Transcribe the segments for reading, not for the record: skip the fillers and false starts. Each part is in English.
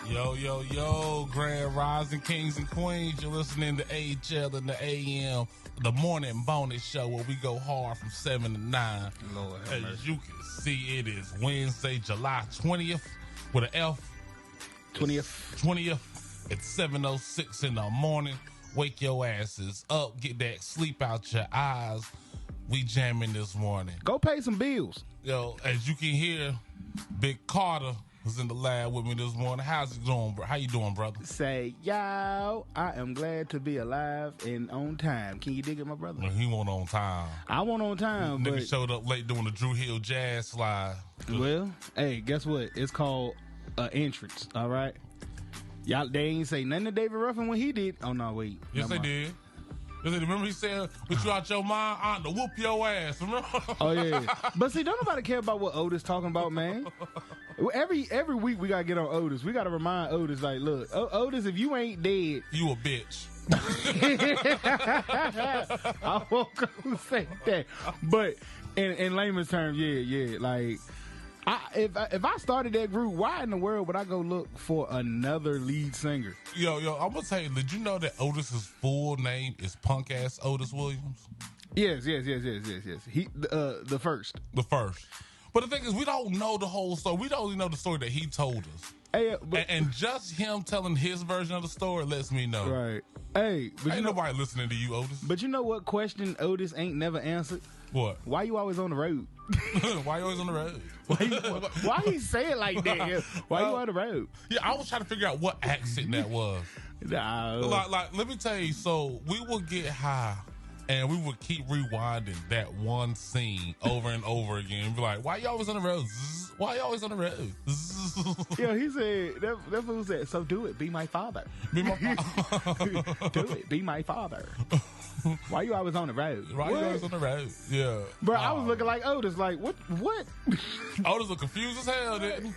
Yo, yo, yo, Grand Rising Kings and Queens. You're listening to HL in the AM, the Morning Boney Show, where we go hard from 7 to 9. Lord, as you can see, it is Wednesday, July 20th, with an F. 20th at 7:06 in the morning. Wake your asses up. Get that sleep out your eyes. We jamming this morning. Go pay some bills. Yo, as you can hear, Big Karta was in the lab with me this morning. How's it doing, bro? How you doing, brother? Say, yo, I am glad to be alive and on time. Can you dig it, my brother? Well, he wasn't on time. I wasn't on time, Nigga but showed up late doing the Drew Hill jazz slide. well, hey, guess what? It's called entrance. All right. Y'all, they ain't say nothing to David Ruffin when he did. Oh no, wait. Yes, they did. Remember he said, "With you out your mind, I'm to whoop your ass." Remember? Oh yeah. But see, don't nobody care about what Otis talking about, man. Every week we gotta get on Otis. We gotta remind Otis, like, look, Otis, if you ain't dead, you a bitch. I won't go say that. But in layman's terms, yeah, like. If I started that group, why in the world would I go look for another lead singer? Yo, I'm gonna tell you, did you know that Otis's full name is punk ass Otis Williams? Yes. He the first. The first. But the thing is, we don't know the whole story. We don't even know the story that he told us. Hey, and just him telling his version of the story lets me know. Right. Hey, but ain't nobody listening to you, Otis. But you know what question Otis ain't never answered? What? Why you always on the road? Why you always on the road? Why he say it like that? Why you on the road? Yeah, I was trying to figure out what accent that was. Nah. Like, let me tell you. So we would get high, and we would keep rewinding that one scene over and over again. And be like, "Why you always on the road? Zzz. Why you always on the road?" Yeah, he said that fool said, "So do it, be my father. Be my father. Do it, be my father." Why you always on the road? Why you always on the road? Yeah, bro. I was looking like Otis. Like what? Otis was confused as hell, didn't he?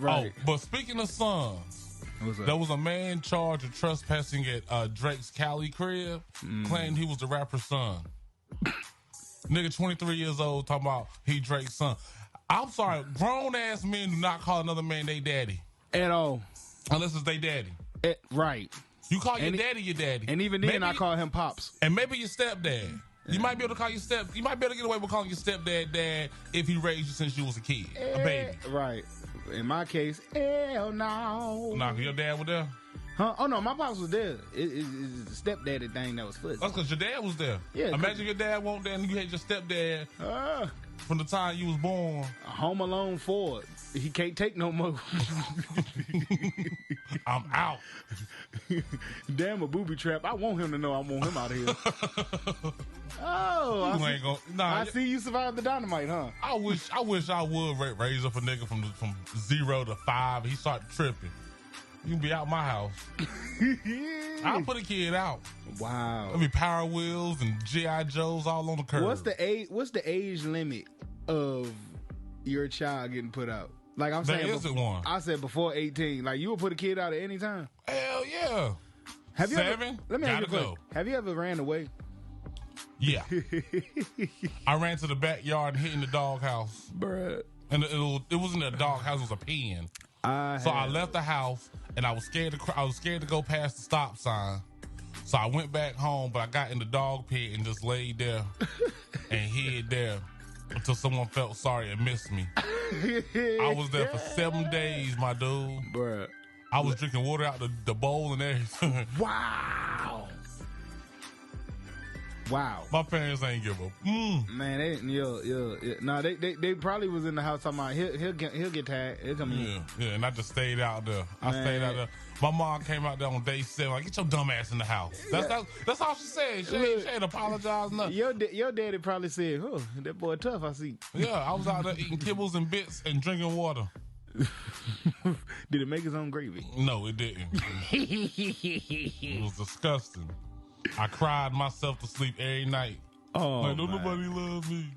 Right. Oh, but speaking of sons, there was a man charged of trespassing at Drake's Cali crib, claimed he was the rapper's son. Nigga, 23 years old, talking about he Drake's son. I'm sorry, grown ass men do not call another man they daddy at all, unless it's they daddy. Right. You call your daddy your daddy, and even then I call him pops, and maybe your stepdad. You might be able to call you might be able to get away with calling your stepdad dad if he raised you since you was a kid, a baby. Right. In my case, hell no. Nah, your dad was there? Huh? Oh no, my pops was there. It's the stepdaddy thing that was fuzzy. That's because your dad was there. Yeah. Imagine your dad wasn't there and you had your stepdad from the time you was born. Home Alone 4. He can't take no more. I'm out. Damn, a booby trap. I want him to know I want him out of here. I see you survived the dynamite, huh? I wish I would raise up a nigga from 0 to 5. He started tripping. You can be out my house. I'll put a kid out. Wow. There'll be Power Wheels and G.I. Joes all on the curb. What's the age limit of your child getting put out? Like I'm saying, there isn't one. I said before 18. Like you would put a kid out at any time. Hell yeah. Have you 7? Let me ask you a question. Go. Have you ever ran away? Yeah. I ran to the backyard and hit in the doghouse. Bruh. And it wasn't a doghouse, it was a pen. I left the house and I was scared to go past the stop sign. So I went back home, but I got in the dog pit and just laid there and hid there until someone felt sorry and missed me. I was there for 7 days, my dude. Bruh. I was drinking water out the bowl and everything. Wow. My parents ain't give a man. They probably was in the house talking about he'll get tired. He'll come in. Yeah, and I just stayed out there. Stayed out there. My mom came out there on day 7 like, get your dumb ass in the house. That's all she said. She ain't apologized nothing. Your daddy probably said, "Oh, that boy tough, I see." Yeah, I was out there eating kibbles and bits and drinking water. Did it make his own gravy? No, it didn't. It was disgusting. I cried myself to sleep every night. Oh, like, don't nobody love me.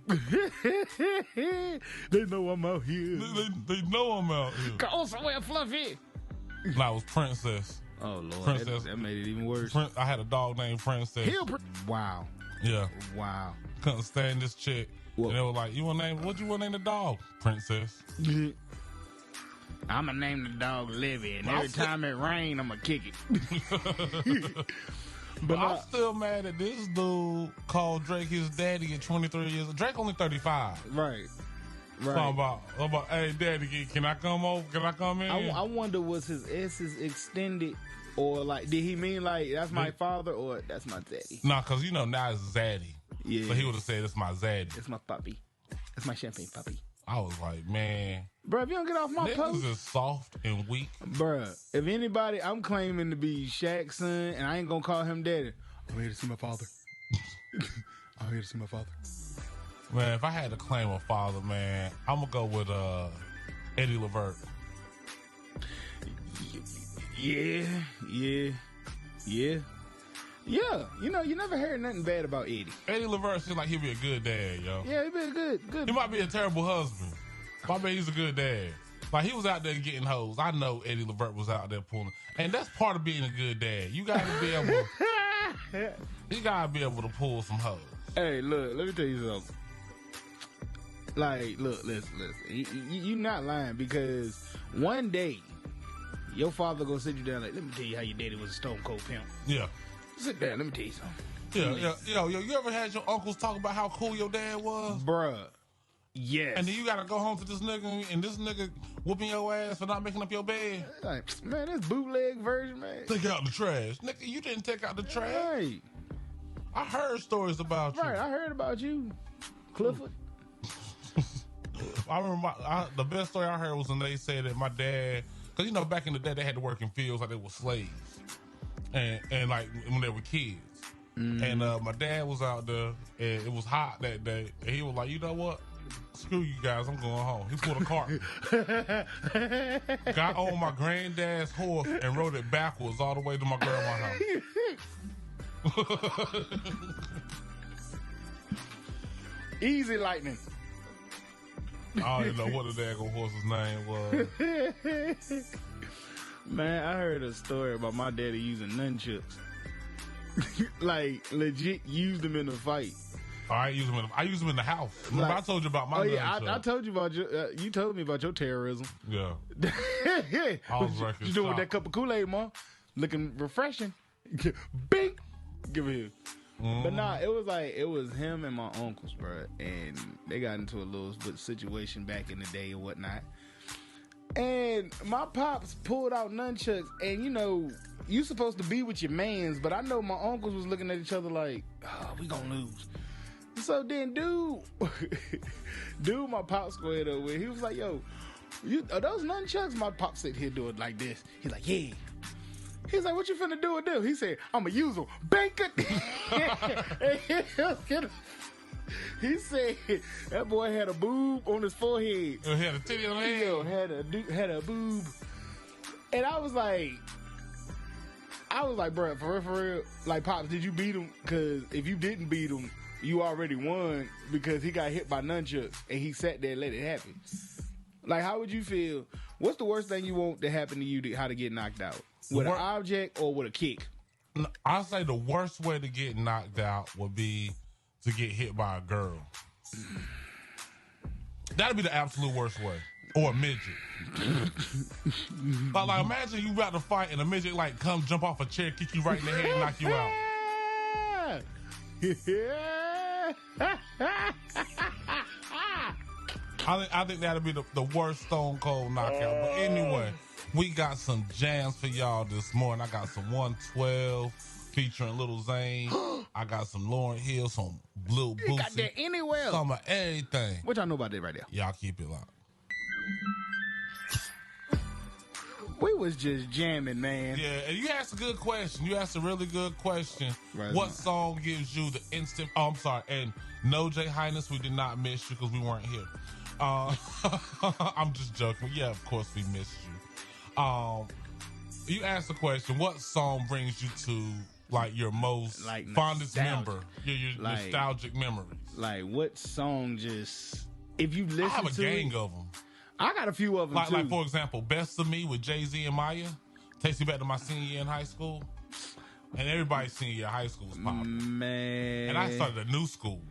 They know I'm out here. They know I'm out here. Go somewhere fluffy. Nah, it was Princess. Oh, Lord. Princess. That made it even worse. I had a dog named Princess. Wow. Yeah. Wow. Couldn't stand this chick. Whoa. And they were like, what you want to name the dog? Princess. I'm going to name the dog Livy, and every time it rain, I'm going to kick it. But I'm still mad at this dude called Drake his daddy at 23 years old. Drake only 35. Right. So I'm about, hey, daddy, can I come over? Can I come in? I wonder, was his S's extended, or like, did he mean like, that's my father, or that's my daddy? Nah, because you know, now it's Zaddy. Yeah. So he would have said, it's my Zaddy. It's my puppy. It's my champagne puppy. I was like, man. Bruh, if you don't get off my post. Niggas is soft and weak. Bruh, if anybody, I'm claiming to be Shaq's son, and I ain't gonna call him daddy. I'm here to see my father. I'm here to see my father. Man, if I had to claim a father, man, I'm gonna go with Eddie Levert. Yeah. You know, you never heard nothing bad about Eddie. Eddie Levert seems like he'd be a good dad, yo. Yeah, he'd be a good. He might be a terrible husband, but I bet he's a good dad. Like, he was out there getting hoes. I know Eddie Levert was out there pulling. And that's part of being a good dad. You gotta be able to pull some hoes. Hey, look, let me tell you something. Like, look, listen. You not lying, because one day your father gonna sit you down like, let me tell you how your daddy was a stone cold pimp. Yeah. Sit down, let me tell you something. Yo, you ever had your uncles talk about how cool your dad was? Bruh. Yes. And then you gotta go home to this nigga, and this nigga whooping your ass for not making up your bed. Like, man, this bootleg version, man. Take out the trash. Nigga, you didn't take out the trash. Right. I heard stories about you. Right, I heard about you, Clifford. I remember the best story I heard was when they said that my dad, because, you know, back in the day, they had to work in fields like they were slaves. And like, when they were kids. Mm-hmm. And my dad was out there, and it was hot that day. And he was like, you know what? Screw you guys, I'm going home. He pulled a cart. Got on my granddad's horse and rode it backwards all the way to my grandma's house. Easy lightning. I don't even know what the daggone horse's name was. Man, I heard a story about my daddy using nunchucks. Like, legit used them in a fight. I use them in the house. Remember, I told you about my nunchucks. I told you about your, you told me about your terrorism. Yeah. I was you doing with that cup of Kool-Aid, Mom? Looking refreshing. Bing! Give it here. Mm-hmm. But nah, it was him and my uncles, bro, and they got into a little situation back in the day and whatnot. And my pops pulled out nunchucks, and you know, you supposed to be with your mans, but I know my uncles was looking at each other like, oh, we gonna lose. So then, dude, my pops squared up with, he was like, yo, are those nunchucks? My pops sit here doing like this. He's like, yeah. He's like, what you finna do with them? He said, I'ma use them. Bank it. He said that boy had a boob on his forehead. He had a titty on his head. Had a boob. And I was like, bro, for real, like, Pops, did you beat him? Because if you didn't beat him, you already won, because he got hit by nunchucks and he sat there and let it happen. Like, how would you feel? What's the worst thing you want to happen to you how to get knocked out? With an object or with a kick? I say the worst way to get knocked out would be to get hit by a girl. That'd be the absolute worst way. Or a midget. But like, imagine you about to fight and a midget like come jump off a chair, kick you right in the head, and knock you out. I think that'd be the worst Stone Cold knockout. But anyway, we got some jams for y'all this morning. I got some 112 featuring Lil Zane. I got some Lauryn Hill, some Lil Boosie. You got that anywhere. Some of everything. What y'all know about that right there? Y'all keep it locked. We was just jamming, man. Yeah, and you asked a good question. You asked a really good question. Right, what song gives you the instant... Oh, I'm sorry. And no, Jay Highness, we did not miss you because we weren't here. I'm just joking. Yeah, of course we missed you. You asked the question, what song brings you to like your most like fondest member? Your like, nostalgic memories. Like what song just, if you listen to I have a gang of them. I got a few of them too. Like for example, Best of Me with Jay-Z and Maya takes me back to my senior year in high school. And everybody's senior year of high school was popping. Man. And I started a new school.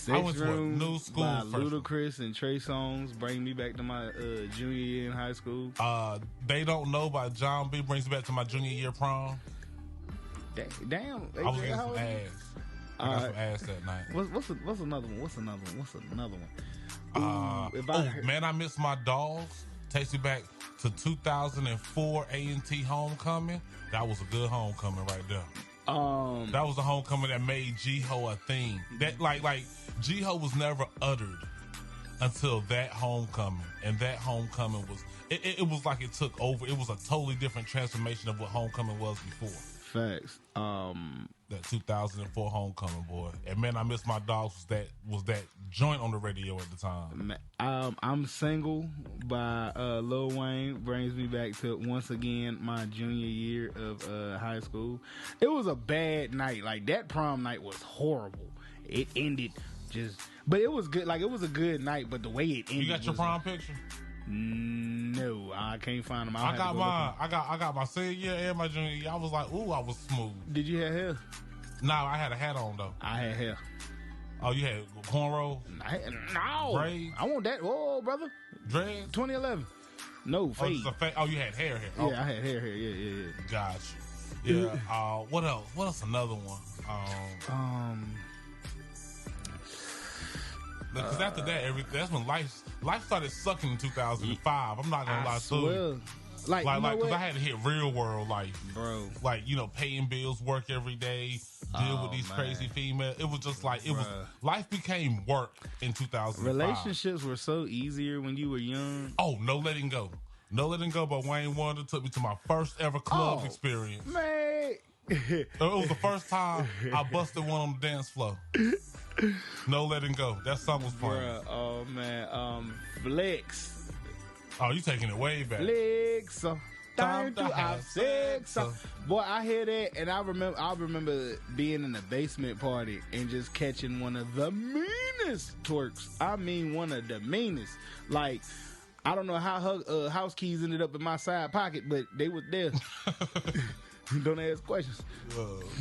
I went to a new school. By Ludacris and Trey Songz bring me back to my junior year in high school. They Don't Know by John B brings me back to my junior year prom. Damn. I was getting some ass. I got some ass that night. What's another one? Man, I Miss My Dogs takes me back to 2004 A&T Homecoming. That was a good homecoming right there. That was the homecoming that made G-Ho a thing. That like G-Ho was never uttered until that homecoming, and that homecoming was it was like it took over. It was a totally different transformation of what homecoming was before. Facts. That 2004 homecoming, boy. And Man, I Miss My Dogs was that joint on the radio at the time. I'm Single by Lil Wayne brings me back to once again my junior year of high school. It was a bad night. Like that prom night was horrible. It ended but it was good. Like it was a good night, but the way it ended. You got your prom picture? No, I can't find them. I got mine. I got my senior year and my junior year. I was like, ooh, I was smooth. Did you have hair? No, I had a hat on though. I had hair. Oh, you had cornrows? No. Braids? I want that. Oh, brother. Dreads? 2011. No, fade. Oh, you had hair. Yeah, okay. I had hair. Yeah. Gotcha. Yeah. What else? What else? Another one. Because after that, that's when life started sucking in 2005. I'm not gonna lie to you. Like, because I had to hit real world life, bro. Like, paying bills, work every day, deal with these crazy females. It was just like life became work in 2005. Relationships were so easier when you were young. Oh, No Letting Go. No Letting Go by Wayne Wonder took me to my first ever club experience. Man. It was the first time I busted one on the dance floor. No Letting Go. That song was playing. Bruh, oh man. Flex. Oh, you taking it way back. Flex. Time to have sex. Boy, I hear that, and I remember being in the basement party and just catching one of the meanest twerks. I mean, one of the meanest. Like, I don't know how her house keys ended up in my side pocket, but they was there. Don't ask questions.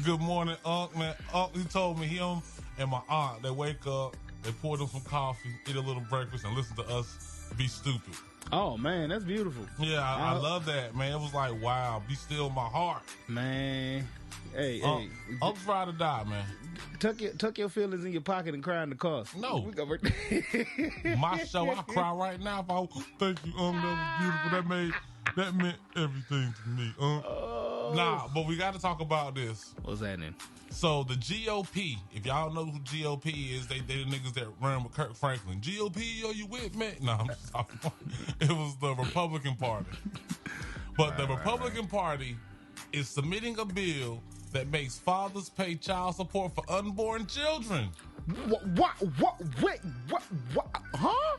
Good morning, Unc, man. Unc, he told me him and my aunt, they wake up, they pour them some coffee, eat a little breakfast, and listen to us be stupid. Oh, man, that's beautiful. Yeah, I love that, man. It was like, wow, be still my heart. Man. Hey. Unc's ride or die, man. Tuck your feelings in your pocket and cry in the car. No. My show, I cry right now if I thank you, Unc. That was beautiful. That meant everything to me, Unc. Nah, but we got to talk about this. What's happening? So the GOP, if y'all know who GOP is, they the niggas that ran with Kirk Franklin. GOP, are you with me? No, I'm just talking about it was the Republican Party. But the Republican Party is submitting a bill that makes fathers pay child support for unborn children. What? Huh?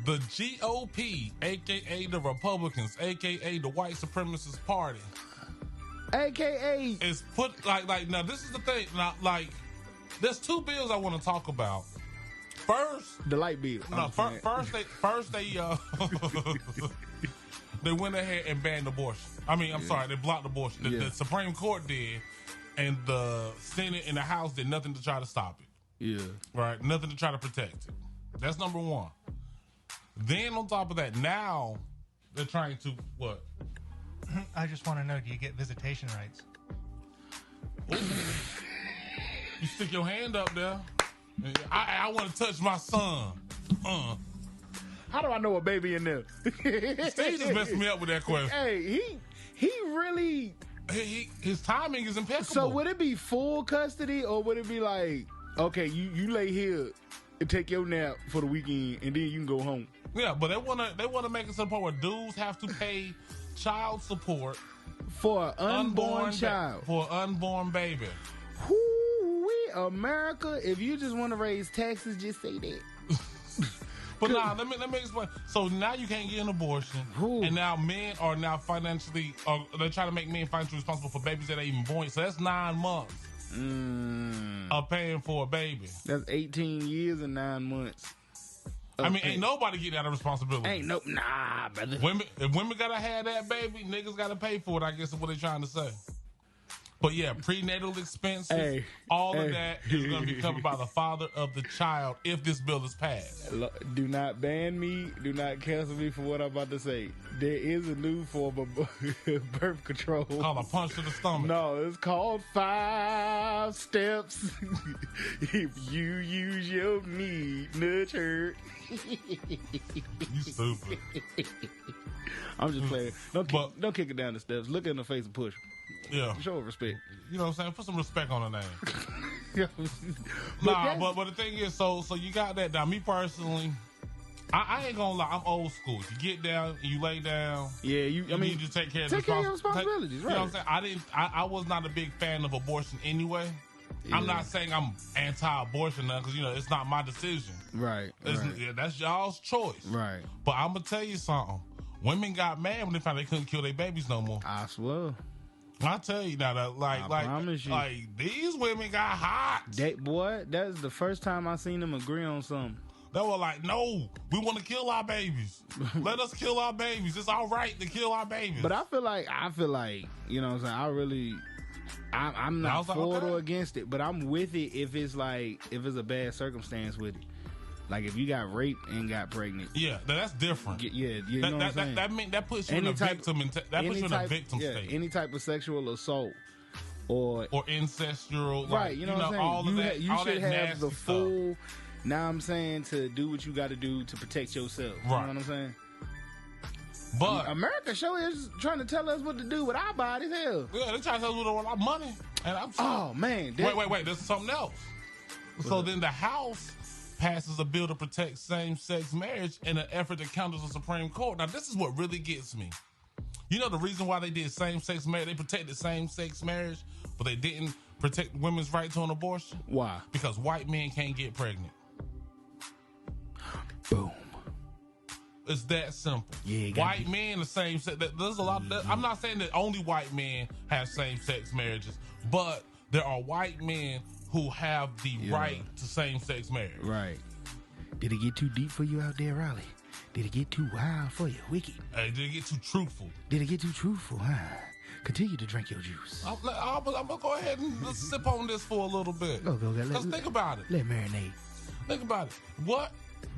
The GOP, a.k.a. the Republicans, a.k.a. the white supremacist party, a.k.a. is put like now this is the thing. Now, like, there's two bills I want to talk about. First, the light bill. No, first they they went ahead and banned abortion. I mean, I'm sorry, they blocked abortion. The Supreme Court did, and the Senate and the House did nothing to try to stop it. Yeah. Right? Nothing to try to protect it. That's number one. Then on top of that, now they're trying to what? I just want to know, do you get visitation rights? Ooh. You stick your hand up there. I want to touch my son. How do I know a baby in there? Steve just messed me up with that question. Hey, he really... His timing is impeccable. So would it be full custody, or would it be like, okay, you lay here and take your nap for the weekend, and then you can go home? Yeah, but they wanna make it to the point where dudes have to pay child support for an unborn child, for an unborn baby. Whoo-wee, America! If you just want to raise taxes, just say that. But nah, let me explain. So now you can't get an abortion, and now men are now financially, they're trying to make men financially responsible for babies that ain't even born. So that's 9 months of paying for a baby. That's 18 years and 9 months. I mean, ain't nobody getting out of responsibility. Nah, brother. If women gotta have that baby, niggas gotta pay for it, I guess is what they're trying to say. But yeah, prenatal expenses, all of that is going to be covered by the father of the child if this bill is passed. Do not ban me. Do not cancel me for what I'm about to say. There is a new form of birth control. Called a punch to the stomach. No, it's called 5 steps. If you use your knee, nudge hurt. You stupid. I'm just playing. Don't kick it down the steps. Look in the face and push. Yeah. Show respect. You know what I'm saying? Put some respect on the name. but the thing is, so you got that. Now, me personally, I ain't gonna lie, I'm old school. You get down and you lay down. Yeah, you need to take care of your responsibilities, right? You know what I'm saying? I was not a big fan of abortion anyway. Yeah. I'm not saying I'm anti-abortion now because, it's not my decision. Right. Yeah, that's y'all's choice. Right. But I'm going to tell you something. Women got mad when they found they couldn't kill their babies no more. I swear. I tell you now that like these women got hot. That's the first time I seen them agree on something. They were like, no, we want to kill our babies. Let us kill our babies. It's all right to kill our babies. But I feel like, you know what I'm saying? I'm not for or against it, but I'm with it if it's a bad circumstance with it. Like if you got raped and got pregnant. Yeah, that's different. Yeah, you know what I'm saying? That puts you in a victim state. Any type of sexual assault or incestual, right? You know what I'm saying? All of that. You should have the full. Stuff. Now I'm saying to do what you got to do to protect yourself. You know what I'm saying? But America sure is trying to tell us what to do with our bodies. Hell, yeah, they trying to tell us with our money. And I'm man, wait, there's something else. So then the House passes a bill to protect same-sex marriage in an effort to counter the Supreme Court. Now, this is what really gets me. You know the reason why they did same-sex marriage? They protected same-sex marriage, but they didn't protect women's right to an abortion? Why? Because white men can't get pregnant. Boom. It's that simple. Yeah, white men, the same sex. There's a lot. I'm not saying that only white men have same-sex marriages, but there are white men who have the right to same-sex marriage. Right. Did it get too deep for you out there, Raleigh? Did it get too wild for you, Wicked? Hey, did it get too truthful? Did it get too truthful, huh? Continue to drink your juice. I'm going to go ahead and sip on this for a little bit. Go. Because think about it. Let it marinate. Think about it.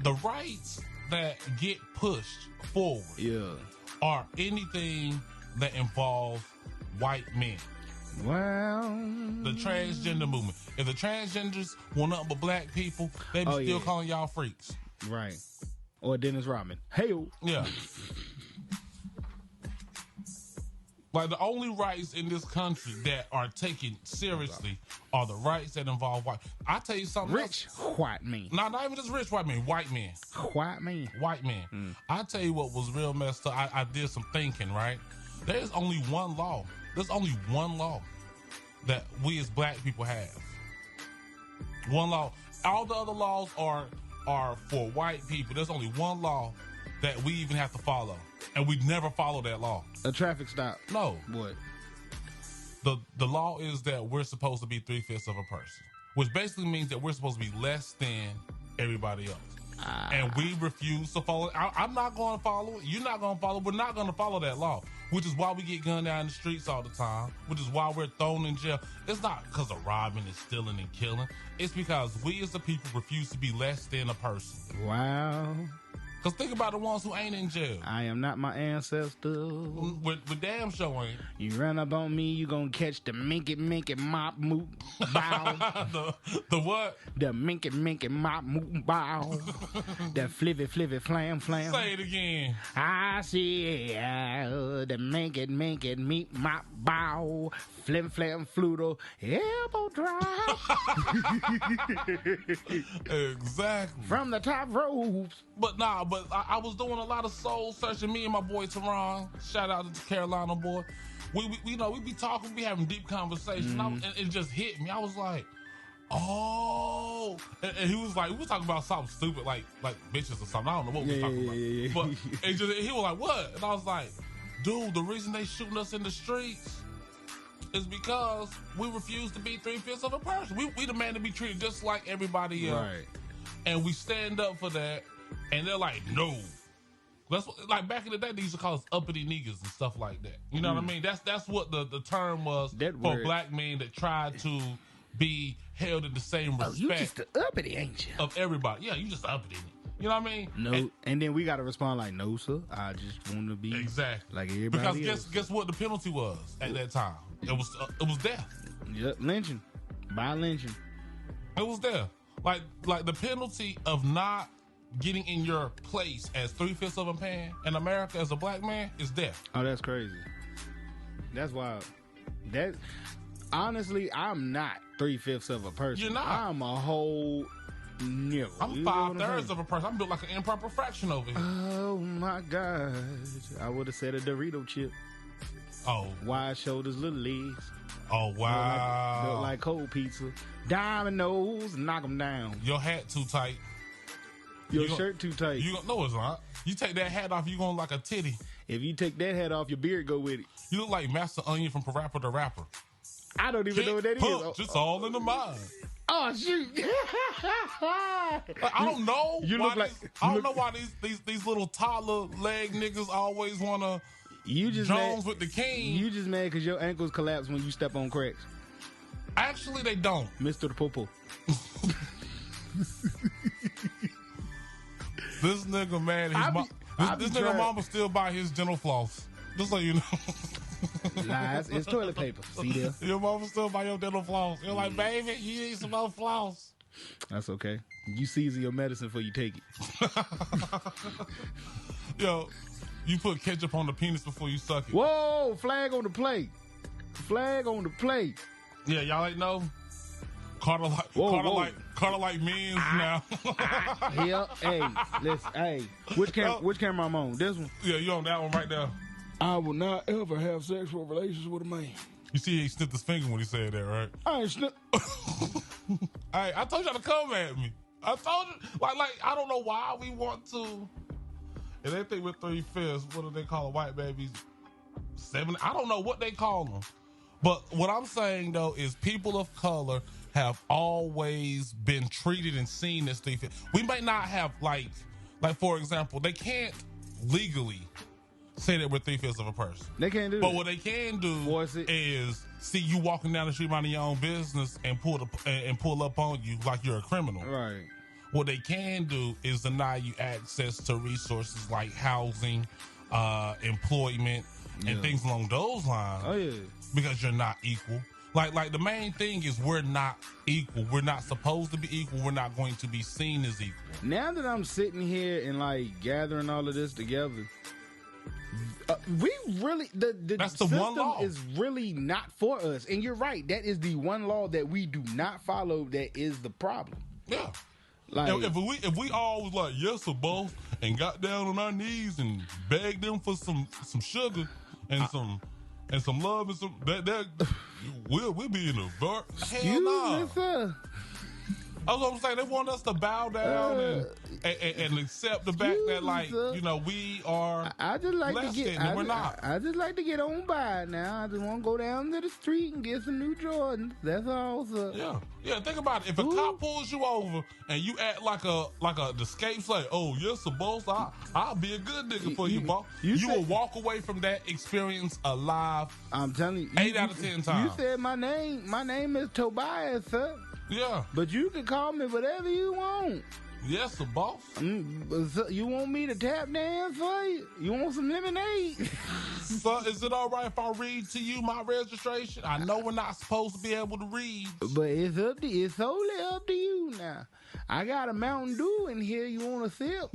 The rights that get pushed forward are anything that involves white men. Well, the transgender movement. If the transgenders want nothing but black people, they be still calling y'all freaks. Right. Or Dennis Rodman. Hey-o. Yeah. Like the only rights in this country that are taken seriously are the rights that involve white. I tell you something rich else. White men. No, not even just rich white men. White men. White men. White men. I tell you what was real messed up. I did some thinking, right? There's only one law. There's only one law that we as black people have. One law. All the other laws are for white people. There's only one law that we even have to follow. And we never follow that law. A traffic stop. No. What? The law is that we're supposed to be 3/5 of a person, which basically means that we're supposed to be less than everybody else. And we refuse to follow it. I'm not going to follow it. You're not going to follow it. We're not going to follow that law, which is why we get gunned down in the streets all the time, which is why we're thrown in jail. It's not because of robbing and stealing and killing. It's because we as the people refuse to be less than a person. Wow. Because think about the ones who ain't in jail. I am not my ancestor. With damn show ain't. You run up on me, you gonna catch the minky mop moot bow. the what? The minky mop moot bow. The flivvy flam. Say it again. I see the minky meat mop bow. Flim fluto elbow drop. Exactly. From the top ropes. But I was doing a lot of soul searching. Me and my boy Teron, shout out to the Carolina boy. We be talking, we having deep conversations. And it just hit me. I was like, oh. And he was like, we was talking about something stupid, like bitches or something. I don't know what we was talking about. But he was like, what? And I was like, dude, the reason they shooting us in the streets is because we refuse to be 3/5 of a person. We demand to be treated just like everybody else. Right. And we stand up for that. And they're like, no, That's what, like back in the day, they used to call us uppity niggas and stuff like that. You know what I mean? That's what the term was That for word. black men that tried to be held in the same respect You just the uppity, ain't you? of everybody. Yeah, you just uppity. You know what I mean? No, and then we got to respond like, no, sir. I just want to be Exactly. like everybody Because else. guess what the penalty was at that time? It was death. Yep, lynching. By lynching. It was there. Like the penalty of not getting in your place as 3/5 of a man in America as a black man is death. Oh, that's crazy. That's wild. That honestly, I'm not 3/5 of a person. You're not. I'm a whole nigga. I'm You know what 5/3 saying? of a person. I'm built like an improper fraction over here. Oh my God. I would have said a Dorito chip. Oh. Wide shoulders, little legs. Oh, wow. Built like cold pizza. Dominoes, knock them down. Your hat too tight. Your You gon- shirt too tight. No, it's not. You take that hat off, you going like a titty. If you take that hat off, your beard go with it. You look like Master Onion from Rapper to Rapper. I don't even know what that is. Punch, it's all in the mind. Oh shoot! Like, I don't know. You why look like- these, I don't know why these little toddler leg niggas always want to You just Jones mad, with the king. You just mad because your ankles collapse when you step on cracks, Actually, they don't. Mr. the Popo. This nigga, man, this nigga trying- mama still buy his dental floss. Just so you know. Lies, it's toilet paper. See there? Your mama still buy your dental floss. You're like, baby, you need some more floss. That's okay. You season your medicine before you take it. Yo, you put ketchup on the penis before you suck it. Whoa! Flag on the plate. Flag on the plate. Yeah, y'all ain't know. Carter like men's now. Yeah. Hey, listen. Hey, which camera I'm on? This one. Yeah, you on that one right there. I will not ever have sexual relations with a man. You see, he snipped his finger when he said that, right? I ain't snip. Hey, I told y'all to come at me. I told you, like I don't know why we want to. And they think we're 3/5. What do they call it? White babies? 7. I don't know what they call them. But what I'm saying though is people of color have always been treated and seen as 3/5. We may not have like for example, they can't legally say that we're 3/5 of a person. They can't do But that. what they can do Force it. is see you walking down the street minding your own business and pull up on you like you're a criminal. Right. What they can do is deny you access to resources like housing, employment, and things along those lines. Oh yeah. Because you're not equal. Like the main thing is we're not equal. We're not supposed to be equal. We're not going to be seen as equal. Now that I'm sitting here and like gathering all of this together, we really That's the system one law. is really not for us. And you're right. That is the one law that we do not follow. That is the problem. Yeah. Like If we all was like yes or both and got down on our knees and begged them for some sugar and some love and some that we'll be in a bar. Hell no. Excuse me, sir. That's what I'm saying. They want us to bow down and accept the fact that, like, sir. you know, we are I just like less to get. than, and we're not. I just like to get on by now. I just want to go down to the street and get some new Jordans. That's all, sir. Yeah. Think about it. If a cop pulls you over and you act like a escape slave, oh yes, boss, I'll be a good nigga for you, boss. You will walk away from that experience alive. I'm telling you, 8 out of 10 times. You said my name. My name is Tobias, sir. Yeah. But you can call me whatever you want. Yes, boss. You want me to tap dance for you? You want some lemonade? So, is it all right if I read to you my registration? I know we're not supposed to be able to read. But it's solely up to you now. I got a Mountain Dew in here. You want a sip?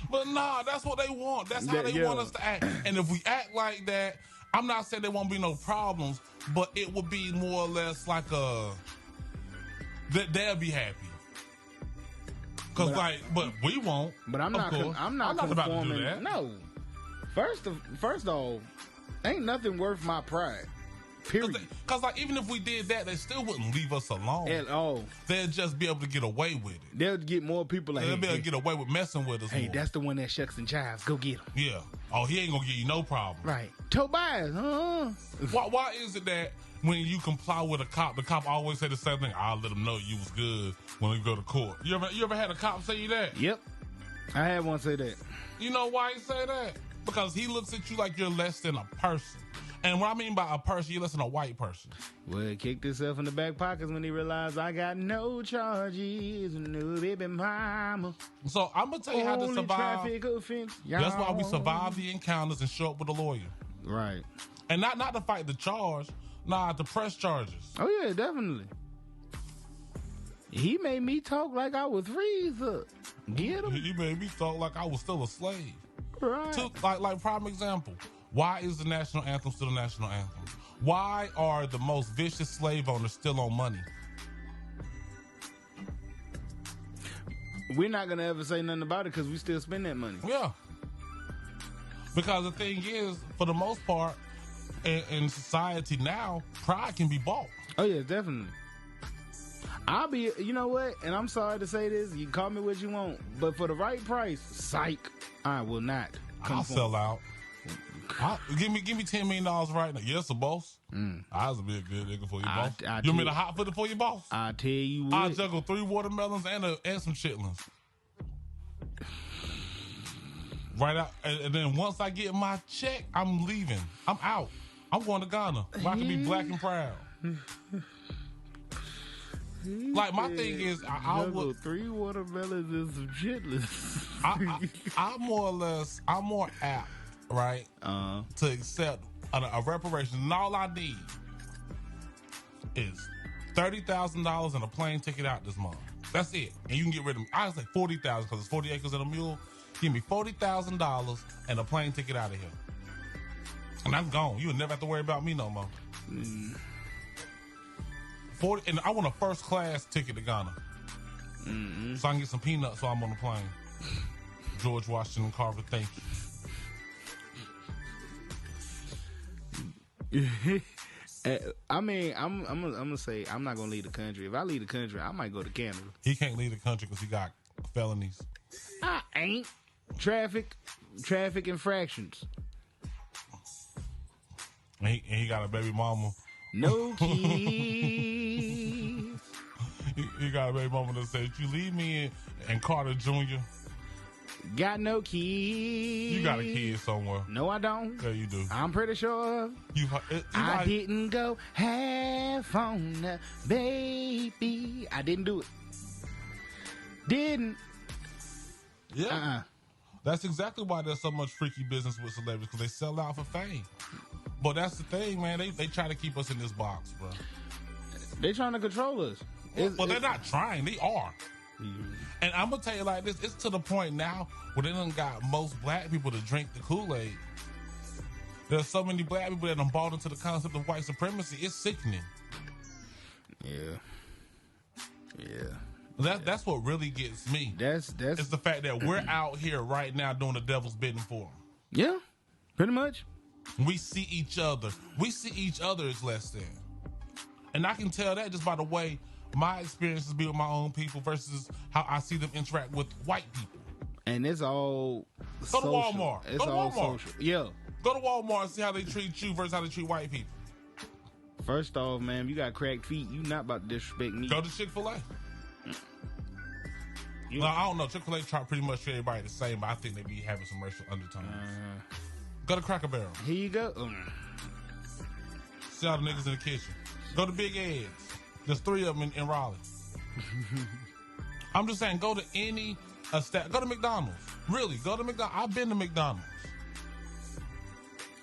But nah, that's what they want. That's how they want us to act. And if we act like that, I'm not saying there won't be no problems, but it would be more or less like they'll be happy. But we won't. But I'm not. I'm not about to do conforming. that. No. First off, ain't nothing worth my pride. Period. Because like even if we did that, they still wouldn't leave us alone. At all. They'll just be able to get away with it. They'll get more people like, They'll be able to get away with messing with us. Hey, more. that's the one that shucks and chives. Go get him. Yeah. Oh, he ain't gonna give you no problem. Right. Tobias, Why is it that when you comply with a cop, the cop always say the same thing? I'll let him know you was good when we go to court. You ever had a cop say you that? Yep. I had one say that. You know why he say that? Because he looks at you like you're less than a person. And what I mean by a person, you're less than a white person. Well, he kicked himself in the back pockets when he realized I got no charges, no baby mama. So I'm gonna tell you how to survive. Traffic offense. That's why we survive the encounters and show up with a lawyer. Right. And not to fight the charge, to press charges. Oh yeah, definitely. He made me talk like I was freeze up. Get him. He made me talk like I was still a slave. Right. Like prime example. Why is the national anthem still the national anthem? Why are the most vicious slave owners still on money? We're not gonna ever say nothing about it because we still spend that money. Yeah. Because the thing is, for the most part, in society now, pride can be bought. Oh yeah, definitely. You know what? And I'm sorry to say this. You can call me what you want, but for the right price, psych, I will not. I'll sell out. Give me $10 million right now. Yes, a boss. I was a bit good nigga for your boss. You want me to hot foot it for your boss? I tell you what. I'll juggle 3 watermelons and some chitlins. Right out, and then once I get my check, I'm leaving. I'm out. I'm going to Ghana where I can be black and proud. Like my thing is, I would 3 watermelons and some chitlins. I'm more apt, right, to accept a reparation. And all I need is $30,000 and a plane ticket out this month. That's it, and you can get rid of me. I say $40,000 because it's 40 acres and a mule. Give me $40,000 and a plane ticket out of here, and I'm gone. You'll never have to worry about me no more. 40, and I want a first class ticket to Ghana, so I can get some peanuts while I'm on the plane. George Washington Carver, thank you. I mean, I'm gonna say I'm not gonna leave the country. If I leave the country, I might go to Canada. He can't leave the country because he got felonies. I ain't traffic infractions. And he got a baby mama. No kids. He got a baby mama that said, "You leave me and Carter Jr." Got no kids. You got a kid somewhere. No, I don't. Yeah, you do. I'm pretty sure. I didn't go half on the baby. I didn't do it. Didn't. Yeah. That's exactly why there's so much freaky business with celebrities, because they sell out for fame. But that's the thing, man. They try to keep us in this box, bro. They trying to control us. Well, they're not trying. They are. And I'm going to tell you like this. It's to the point now where they done got most black people to drink the Kool-Aid. There's so many black people that done bought into the concept of white supremacy. It's sickening. Yeah. That's what really gets me. That's it's the fact that we're out here right now doing the devil's bidding for them. Yeah, pretty much. We see each other. We see each other as less than. And I can tell that just by the way my experiences be with my own people versus how I see them interact with white people. And it's all Go to Walmart. It's Go to all Walmart. social. Yeah. Go to Walmart and see how they treat you versus how they treat white people. First off, man, you got cracked feet. You not about to disrespect me. Go to Chick-fil-A. No, I don't know. Chick-fil-A try pretty much treat everybody the same, but I think they be having some racial undertones. Go to Cracker Barrel. Here you go. See all the niggas in the kitchen. Go to Big Ed's. There's 3 of them in Raleigh. I'm just saying, go to any go to McDonald's. Really, go to McDonald's. I've been to McDonald's.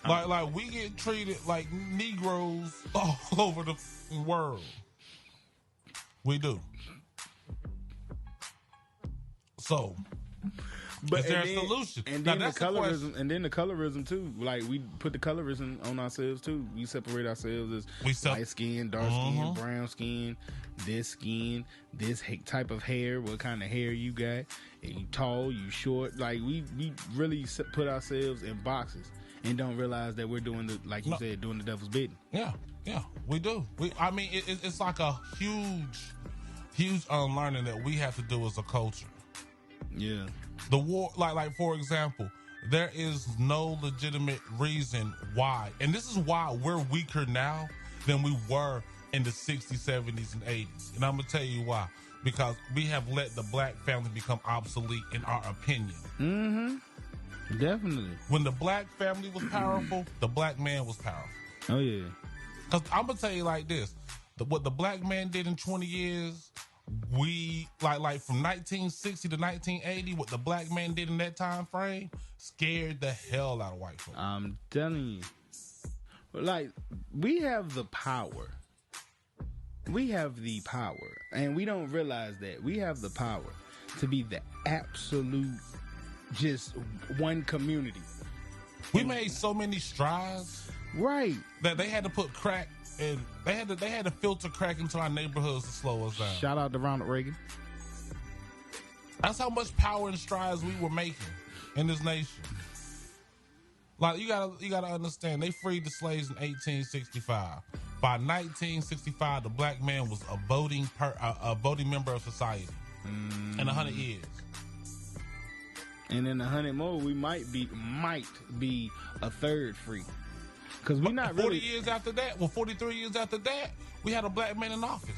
Like we get treated like Negroes all over the world. We do. So, but is there a solution? And then the colorism, and then the colorism too. Like we put the colorism on ourselves too. We separate ourselves as light skin, dark skin, brown skin, this type of hair. What kind of hair you got? Are you tall? You short? Like we really put ourselves in boxes and don't realize that we're doing said, doing the devil's bidding. Yeah, we do. It's like a huge unlearning that we have to do as a culture. Yeah. The war, like for example, there is no legitimate reason why, and this is why we're weaker now than we were in the 60s, 70s, and 80s. And I'm gonna tell you why. because we have let the black family become obsolete in our opinion. Mm-hmm. Definitely. When the black family was powerful, the black man was powerful. Oh, yeah. Because I'm going to tell you like this. What the black man did in 20 years, we, like from 1960 to 1980, what the black man did in that time frame scared the hell out of white folks. I'm telling you. Like, we have the power. We have the power. And we don't realize that. We have the power to be the absolute, just one community. We made so many strides. Right. That they had to put crack and they had to filter crack into our neighborhoods to slow us down. Shout out to Ronald Reagan. That's how much power and strides we were making in this nation. Like, you gotta understand, they freed the slaves in 1865. By 1965, the black man was a voting member of society. In 100 years. And in 100 more, we might be a third free. Because we're not 40 years after that, 43 years after that, we had a black man in office.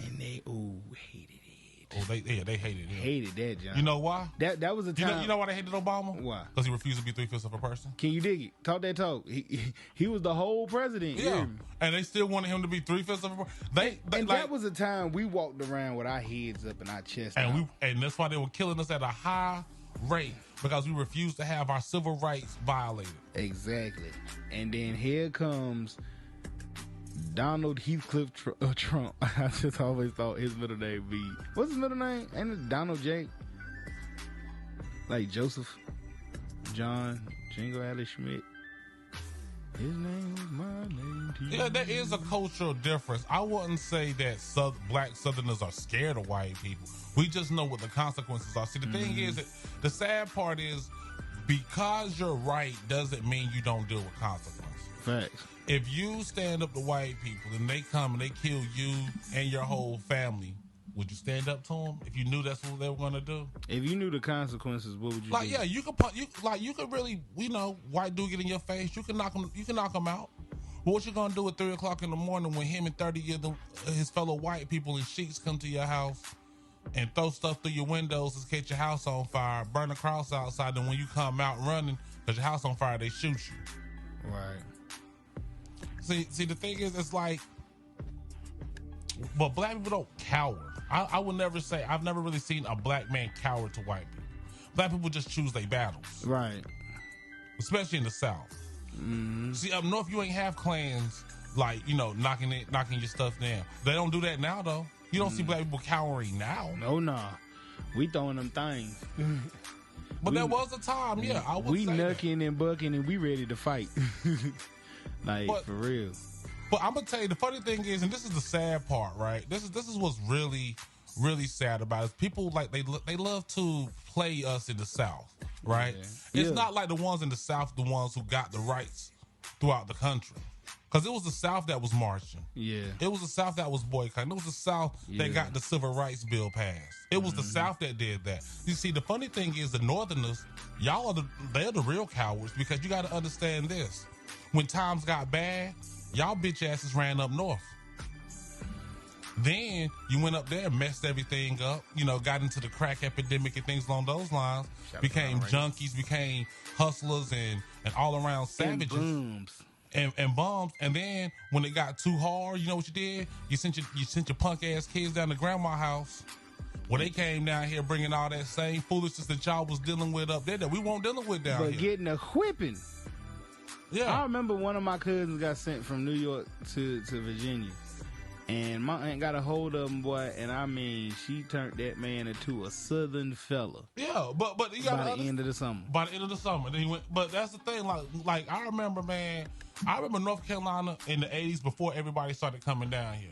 And they hated it. Oh, they hated it. Hated that, John. You know why? That was a time. You know why they hated Obama? Why? Because he refused to be 3/5 of a person. Can you dig it? Talk that talk. He was the whole president. Yeah. And they still wanted him to be 3/5 of a person. And that was a time we walked around with our heads up and our chest out. And that's why they were killing us at a high rate, because we refused to have our civil rights violated. Exactly. And then here comes Donald Heathcliff Trump. I just always thought his middle name be... What's his middle name? Ain't it Donald J? Like Joseph John Jingle Alley Schmidt. His name was my name. Yeah, there is a cultural difference. I wouldn't say that black Southerners are scared of white people. We just know what the consequences are. See, the thing is, that the sad part is, because you're right doesn't mean you don't deal with consequences. Facts. If you stand up to white people and they come and they kill you and your whole family, would you stand up to them if you knew that's what they were going to do? If you knew the consequences, what would you do? Yeah, you could really, white dude get in your face, you can knock him out. But what you gonna do at 3 o'clock in the morning when him and 30 of his fellow white people in sheets come to your house and throw stuff through your windows to catch your house on fire, burn a cross outside, and when you come out running because your house on fire, they shoot you. Right. See, the thing is, it's like, but black people don't cower. I would never say, I've never really seen a black man cower to white people. Black people just choose their battles. Right. Especially in the South. Mm-hmm. See, up north, you ain't have clans like, knocking your stuff down. They don't do that now, though. You don't see black people cowering now. No, nah. We throwing them things. But there was a time, I would we say knucking that. And bucking and we ready to fight. For real. But I'm gonna tell you, the funny thing is, and this is the sad part, right? This is what's really, really sad about it. People they love to play us in the South, right? Yeah. It's not like the ones in the South, the ones who got the rights throughout the country. Because it was the South that was marching. Yeah. It was the South that was boycotting. It was the South that got the Civil Rights Bill passed. It was the South that did that. You see, the funny thing is, the Northerners, they're the real cowards, because you got to understand this. When times got bad, y'all bitch asses ran up north. Then you went up there and messed everything up, got into the crack epidemic and things along those lines, became junkies, became hustlers and all around savages. And bums. And then when it got too hard, you know what you did? You sent your punk ass kids down to grandma's house. Well, they came down here bringing all that same foolishness that y'all was dealing with up there that we won't dealing with down here. But getting a whipping. Yeah. I remember one of my cousins got sent from New York to Virginia. And my aunt got a hold of him, boy, and I mean, she turned that man into a Southern fella. Yeah, but you got by the end of the summer. By the end of the summer, then he went. But that's the thing, like I remember, man. I remember North Carolina in the '80s before everybody started coming down here.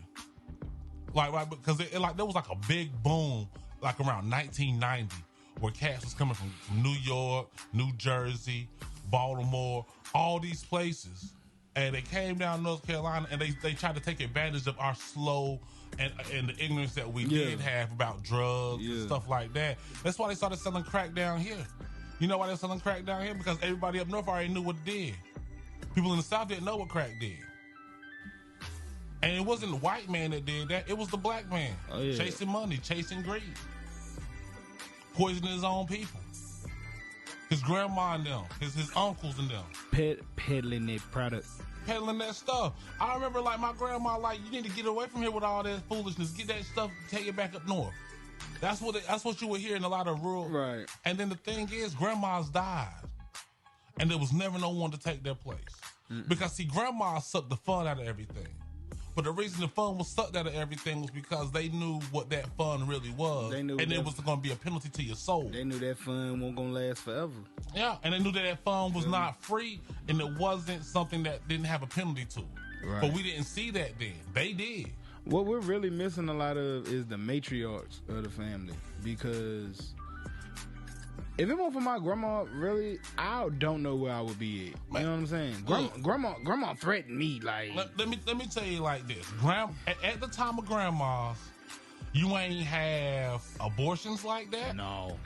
Right, because there was like a big boom, like around 1990, where cats was coming from New York, New Jersey, Baltimore, all these places. And they came down North Carolina and they tried to take advantage of our slow and the ignorance that we did have about drugs and stuff like that. That's why they started selling crack down here. You know why they're selling crack down here? Because everybody up north already knew what it did. People in the South didn't know what crack did. And it wasn't the white man that did that. It was the black man. Oh, yeah. Chasing money, chasing greed. Poisoning his own people. His grandma and them. His uncles and them. Peddling that product. Peddling that stuff. I remember, like, my grandma, like, you need to get away from here with all that foolishness. Get that stuff, take it back up north. That's what you would hear in a lot of rural. Right. And then the thing is, grandmas died. And there was never no one to take their place. Because, see, grandma sucked the fun out of everything. But the reason the fun was sucked out of everything was because they knew what that fun really was. They knew and it was going to be a penalty to your soul. They knew that fun wasn't going to last forever. Yeah, and they knew that fun was not free and it wasn't something that didn't have a penalty to it. Right. But we didn't see that then. They did. What we're really missing a lot of is the matriarchs of the family. Because if it weren't for my grandma, really, I don't know where I would be at. You know what I'm saying? Grandma threatened me. Like, let me tell you like this. At the time of grandmas, you ain't have abortions like that. No.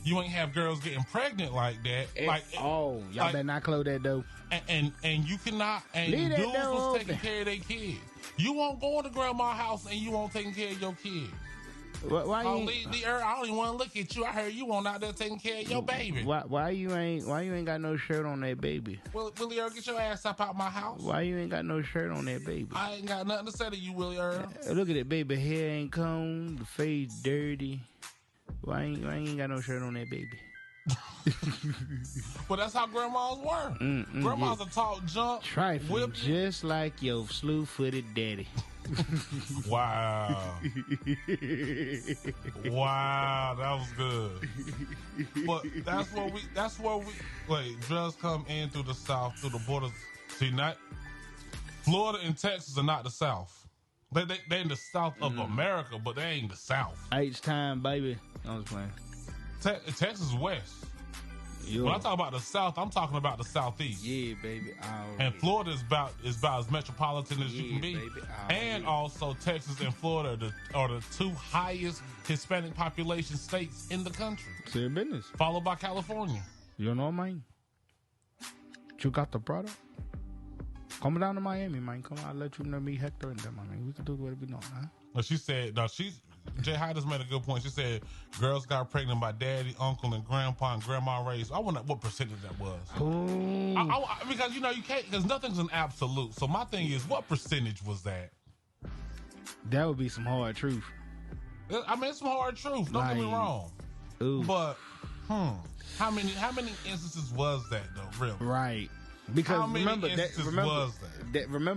You ain't have girls getting pregnant like that. Y'all better not close that door. And you cannot. And dudes was taking care of their kids. You won't go to grandma's house and you won't taking care of your kids. Why you I don't even want to look at you. I heard you won't out there taking care of your baby. Why you ain't got no shirt on that baby? Well, Willie Earl, get your ass up out my house. Why you ain't got no shirt on that baby? I ain't got nothing to say to you, Willie Earl. Look at that baby, hair ain't combed, the face dirty. Why ain't got no shirt on that baby? But that's how grandmas were. Grandmas will talk junk, trifling, just like your slew-footed daddy. Wow. Wow, that was good. But that's where we drugs come in through the South, through the borders. See, Florida and Texas are not the South. They in the South of America, but they ain't the South. H-time, baby. I was playing. Texas is West. Yo. When I talk about the South, I'm talking about the Southeast. Yeah, baby. And Florida is about as metropolitan as you can be. Baby. And also Texas and Florida are the two highest Hispanic population states in the country. Serious business. Followed by California. You know, man. You got the product? Come down to Miami, man. Come on, I'll let you know me, Hector, and them, man. We can do whatever we know, man. No, she said, Jay Highness made a good point. She said girls got pregnant by daddy, uncle, and grandpa and grandma raised. I wonder what percentage that was. Because, you can't, because nothing's an absolute. So my thing is, what percentage was that? That would be some hard truth. I mean, it's some hard truth. Don't get me wrong. Ooh. But, how many instances was that, though, really? Right. Because remember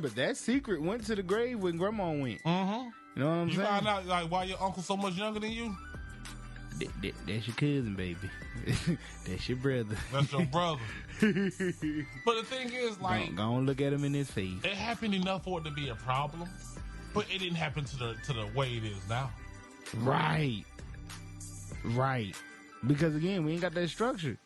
that secret went to the grave when grandma went. Mm-hmm. You know what I'm saying? You find out like why your uncle so much younger than you? That's your cousin, baby. That's your brother. That's your brother. But the thing is, like, go on, look at him in his face. It happened enough for it to be a problem, but it didn't happen to the way it is now. Right. Because again, we ain't got that structure.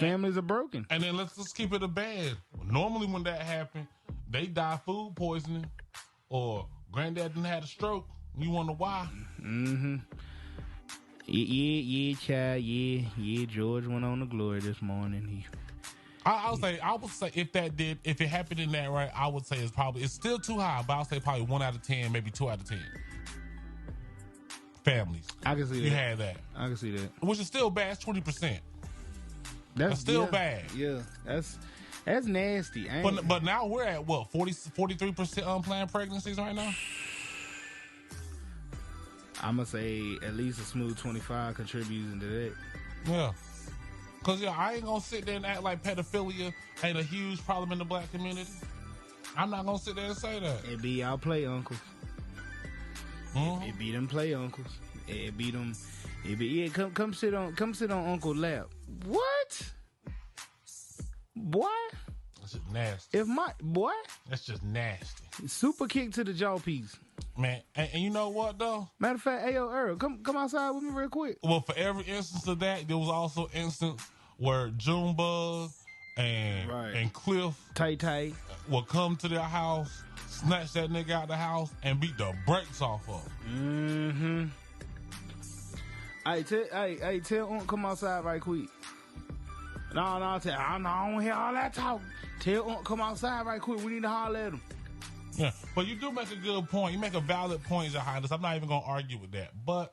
Families are broken. And then let's keep it a bad. Normally, when that happened, they die food poisoning, or granddad didn't have a stroke. You wonder why? Mm-hmm. Yeah, child. Yeah. George went on to glory this morning. I would say if it happened in that right, I would say it's still too high, but I'll say probably 1 out of 10, maybe 2 out of 10 families. I can see that. You had that. I can see that. Which is still bad. It's 20%. That's still bad. Yeah, that's nasty. But now we're at what, 43% unplanned pregnancies right now? I'm gonna say at least a smooth 25 contributes into that. Yeah, because I ain't gonna sit there and act like pedophilia ain't a huge problem in the black community. I'm not gonna sit there and say that. It be y'all play uncles. Mm-hmm. It be them play uncles. It be them. It be come sit on Uncle's lap. What? Boy? That's just nasty. That's just nasty. Super kick to the jaw piece. Man, and you know what though? Matter of fact, Ayo Earl, come outside with me real quick. Well, for every instance of that, there was also instance where Junebug and Cliff Tay will come to their house, snatch that nigga out the house, and beat the brakes off of him. Hey, tell Unc come outside right quick. No, I don't hear all that talk. Tell Unc come outside right quick. We need to holler at him. Yeah, but you do make a good point. You make a valid point, Your Highness. I'm not even going to argue with that. But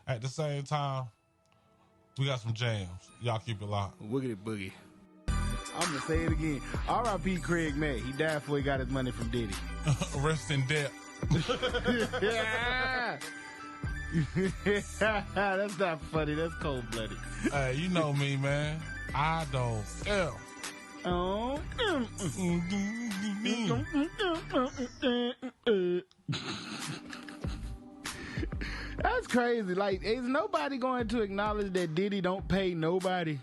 at the same time, we got some jams. Y'all keep it locked. Wiggity boogie. I'm going to say it again. R.I.P. Craig Mack. He died before he got his money from Diddy. Rest in debt. That's not funny. That's cold-blooded. Hey, you know me, man. I don't care. Oh. That's crazy. Like, is nobody going to acknowledge that Diddy don't pay nobody?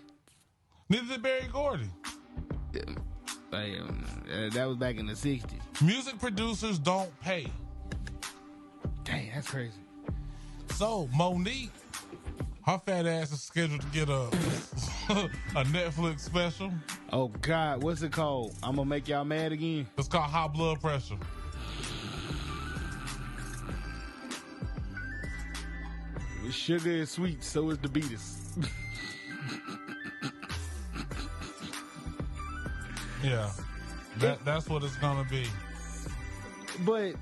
Neither did Barry Gordy. That was back in the 60s. Music producers don't pay. Dang, that's crazy. So, Monique, her fat ass is scheduled to get a Netflix special. Oh, God. What's it called? I'm going to make y'all mad again. It's called High Blood Pressure. Sugar is sweet, so is the Beatles. Yeah. That's what it's going to be. But,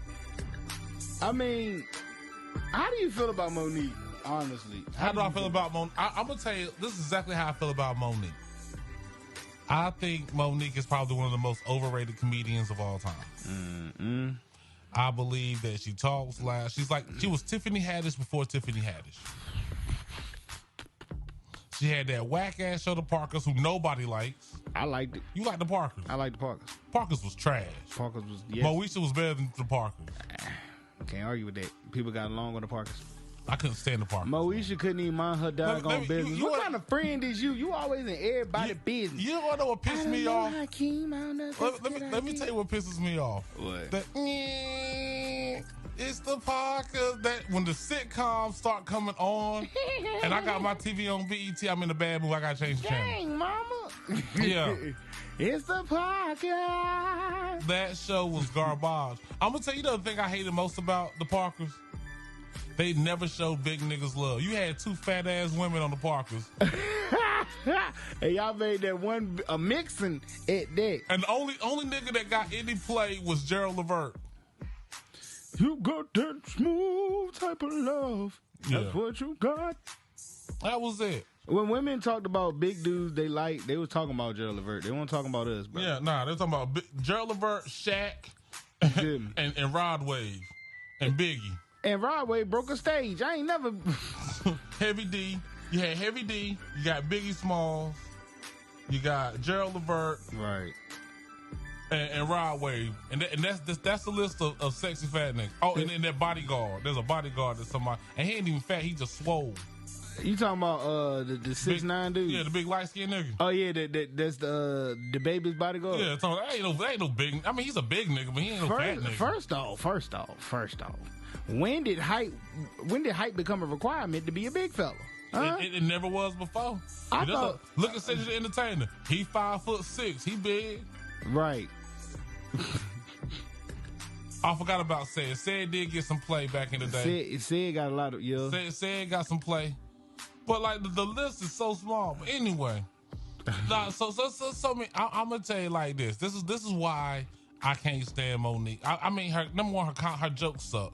I mean, how do you feel about Monique, honestly? How do I feel about Monique? I'm going to tell you, this is exactly how I feel about Monique. I think Monique is probably one of the most overrated comedians of all time. Mm-hmm. I believe that she talks loud. She was Tiffany Haddish before Tiffany Haddish. She had that whack-ass show, The Parkers, who nobody likes. I liked it. You like The Parkers? I like The Parkers. Parkers was trash. Parkers was, yes. Moesha was better than The Parkers. Can't argue with that. People got along with The Parkers. I couldn't stand The Parkers. Moesha couldn't even mind her doggone business. What kind of friend is you? You always in everybody's business. You want to know what pissed me off? Hakeem, I don't know Let me tell you what pisses me off. What? It's The Parkers. That when the sitcoms start coming on, and I got my TV on BET, I'm in a bad mood. I got to change the channel. Dang, mama. Yeah. It's The Parkers. That show was garbage. I'm going to tell you the other thing I hated most about The Parkers. They never showed big niggas love. You had two fat ass women on The Parkers. Hey, y'all made that one a mixing at that. And the only nigga that got any play was Gerald Levert. You got that smooth type of love. That's what you got. That was it. When women talked about big dudes they was talking about Gerald Levert. They weren't talking about us, bro. Yeah, nah, they were talking about Gerald Levert, Shaq, and Rod Wave, and Biggie. And Rod Wave broke a stage. I ain't never... Heavy D. You had Heavy D. You got Biggie Smalls. You got Gerald Levert. Right. And Rod Wave. And that's the list of sexy fat niggas. Oh, and then that bodyguard. There's a bodyguard that's somebody. And he ain't even fat. He just swole. You talking about the 6'9" dude? Yeah, the big light skinned nigga. Oh yeah, that's the baby's bodyguard. Yeah, so ain't no big. I mean, he's a big nigga, but he ain't no fat nigga. First off. When did height become a requirement to be a big fella? Huh? It never was before. Look at Cedric the Entertainer. He 5'6". He big. Right. I forgot about Sid. Sid did get some play back in the day. Sid got a lot of Sid got some play, but like the list is so small. But anyway, I'm gonna tell you like this. This is why I can't stand Monique. I mean, her number one, her jokes suck.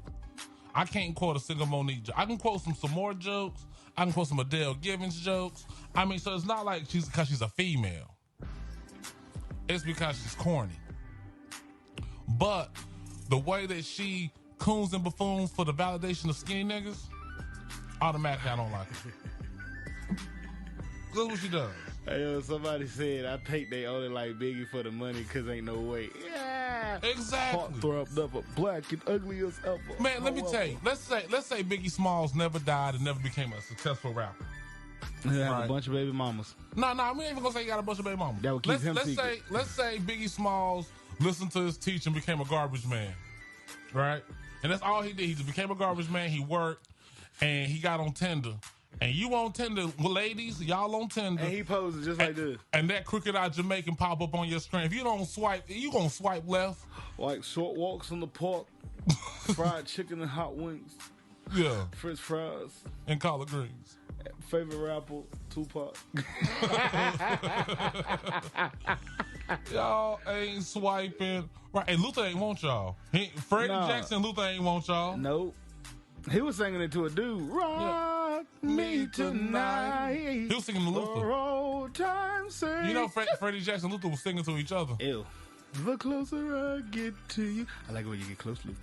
I can't quote a single Monique joke. I can quote some more jokes. I can quote some Adele Givens jokes. I mean, so it's not like because she's a female. It's because she's corny. But the way that she coons and buffoons for the validation of skinny niggas, automatically I don't like it. That's what she does. Hey, yo, somebody said, I think they only like Biggie for the money because ain't no way. Yeah. Exactly. Heartthrob, never black and ugly as ever. Man, let me tell you. Let's say Biggie Smalls never died and never became a successful rapper. He had a bunch of baby mamas. No, we ain't even gonna say he got a bunch of baby mamas. That would keep him secret. Let's say Biggie Smalls listened to his teacher and became a garbage man, right? And that's all he did. He just became a garbage man. He worked and he got on Tinder. And you on Tinder, ladies, y'all on Tinder. And he posed just like this. And that crooked-eyed Jamaican pop up on your screen. If you don't swipe, you gonna swipe left. Like short walks in the park, fried chicken and hot wings. Yeah. French fries. And collard greens. Favorite rapper, Tupac. Y'all ain't swiping. Right. And Luther ain't want y'all. Freddie Jackson, Luther ain't want y'all. Nope. He was singing it to a dude. Rock me tonight. He was singing to Luther. For old time's sake. You know, Freddie Jackson and Luther was singing to each other. Ew. The closer I get to you. I like it when you get close, Luther.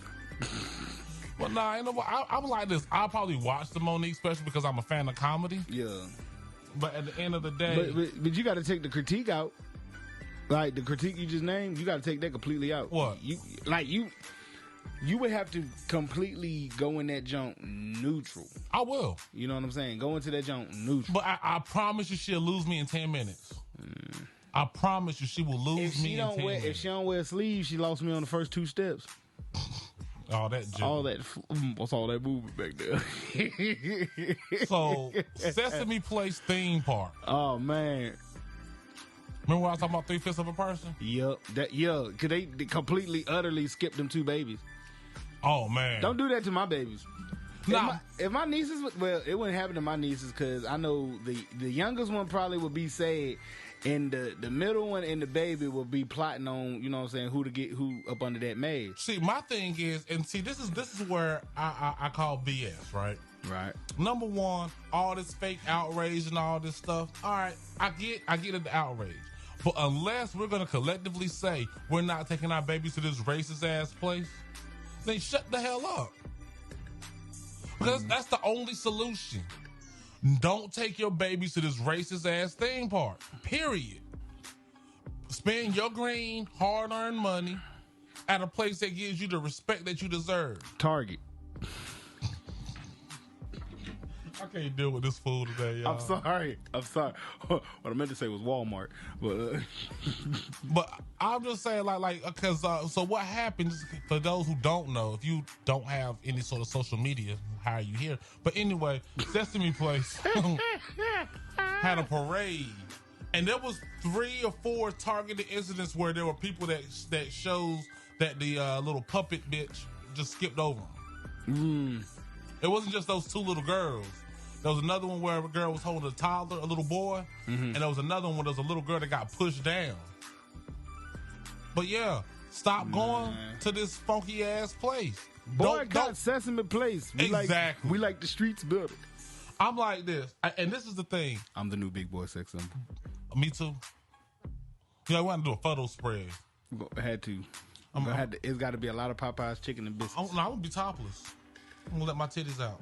But nah, you know what? I'm like this. I'll probably watch the Monique special because I'm a fan of comedy. Yeah. But at the end of the day. But you got to take the critique out. Like the critique you just named, you got to take that completely out. What? You would have to completely go in that junk neutral. I will. You know what I'm saying? Go into that junk neutral. But I promise you she'll lose me in 10 minutes. I promise you she will lose me in 10 minutes. If she don't wear sleeves, she lost me on the first 2 steps. All that what's all that movement back there? So, Sesame Place theme park. Oh, man. Remember when I was talking about 3/5 of a person? Yep. Because they completely, utterly skipped them 2 babies. Oh, man. Don't do that to my babies. Nah. If my nieces, well, it wouldn't happen to my nieces because I know the youngest one probably would be sad, and the middle one and the baby will be plotting on, you know what I'm saying, who to get who up under that maze. See, my thing is, and see, this is where I call BS, right? Right. Number one, all this fake outrage and all this stuff. All right, I get it, the outrage. But unless we're gonna collectively say we're not taking our babies to this racist ass place, then shut the hell up. Because that's the only solution. Don't take your babies to this racist ass theme park. Period. Spend your green, hard-earned money at a place that gives you the respect that you deserve. Target. I can't deal with this fool today, y'all. I'm sorry. What I meant to say was Walmart, but I'm just saying, because so what happens for those who don't know? If you don't have any sort of social media, how are you here? But anyway, Sesame Place had a parade, and there was 3 or 4 targeted incidents where there were people that shows that the little puppet bitch just skipped over them. It wasn't just those 2 little girls. There was another one where a girl was holding a toddler, a little boy, and there was another one where there was a little girl that got pushed down. But yeah, stop going to this funky ass place. Boycott Sesame Place. We like the streets better. I'm like this, and this is the thing. I'm the new big boy sex symbol. Me too. Yeah, we want to do a photo spread. Had to. It's got to be a lot of Popeye's chicken and biscuits. I'm gonna be topless. I'm gonna let my titties out.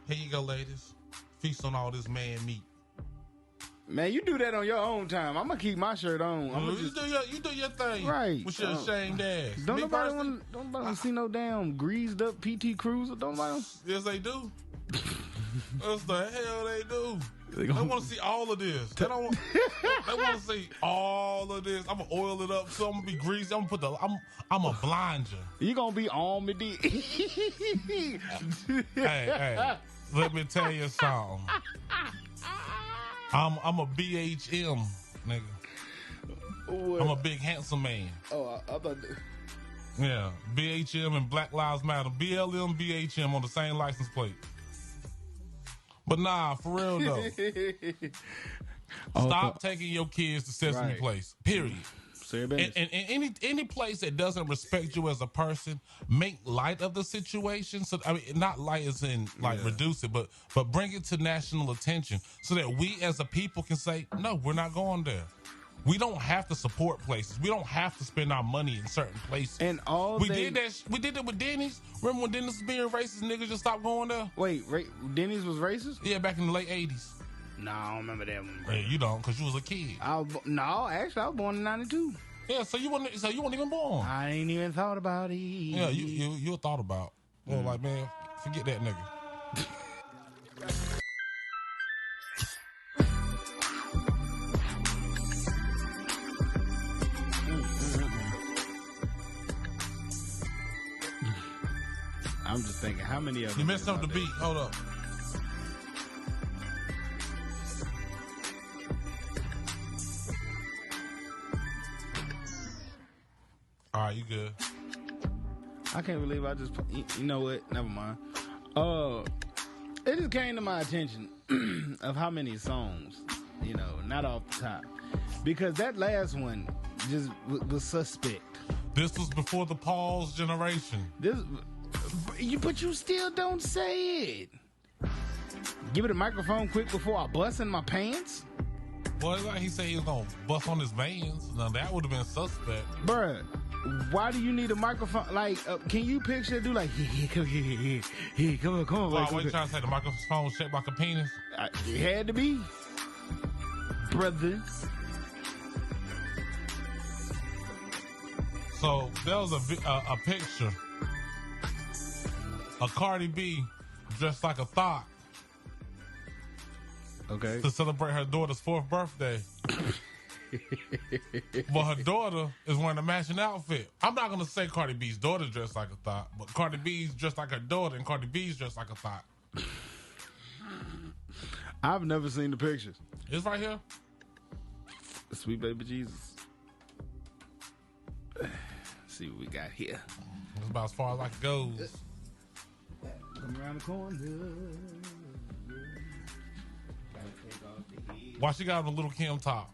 Here you go, ladies. Feast on all this man meat. Man, you do that on your own time. I'm gonna keep my shirt on. You do your thing, right? With your ashamed ass. Don't nobody want to see no damn greased up PT Cruiser. Don't nobody. Yes, they do. What the hell they do? They want to see all of this. They want to see all of this. I'm gonna oil it up, so I'm gonna be greasy. I'm gonna blind you. You gonna be on me, D. Hey, let me tell you something. I'm a BHM nigga. What? I'm a big handsome man. Oh, I thought. Yeah, BHM and Black Lives Matter. BLM, BHM on the same license plate. But nah, for real though. Stop taking your kids to Sesame Place. Period. And any place that doesn't respect you as a person, make light of the situation. So I mean, not light as in reduce it, but bring it to national attention so that we as a people can say, no, we're not going there. We don't have to support places. We don't have to spend our money in certain places. And we did that with Denny's. Remember when Denny's was being racist? Niggas just stopped going there. Wait, Denny's was racist? Yeah, back in the late '80s. No, I don't remember that one. Yeah, you don't, because you was a kid. Actually, I was born in '92. Yeah, so you weren't even born. I ain't even thought about it. Yeah, you thought about. Well, like, man, forget that nigga. I'm just thinking, how many of them? You messed up the beat. Hold up. All right, you good. I can't believe I just... You know what? Never mind. It just came to my attention of how many songs, not off the top, Because that last one just was suspect. This was before the pause generation. But you still don't say it. Give it a microphone quick before I bust in my pants? Well, it's like he said he was going to bust on his mans. Now, that would have been suspect. Bruh, why do you need a microphone? Like, can you picture a dude like, come on. Why you trying to say the microphone shaped like a penis? It had to be. Brother. So, there was a picture of Cardi B dressed like a thought. Okay. To celebrate her daughter's 4th birthday. But her daughter is wearing a matching outfit. I'm not going to say Cardi B's daughter dressed like a thought, but Cardi B's dressed like her daughter and Cardi B's dressed like a thought. I've never seen the pictures. It's right here. Sweet baby Jesus. Let's see what we got here. It's about as far as it goes. Come around the corner. Why she got on a little Kim top?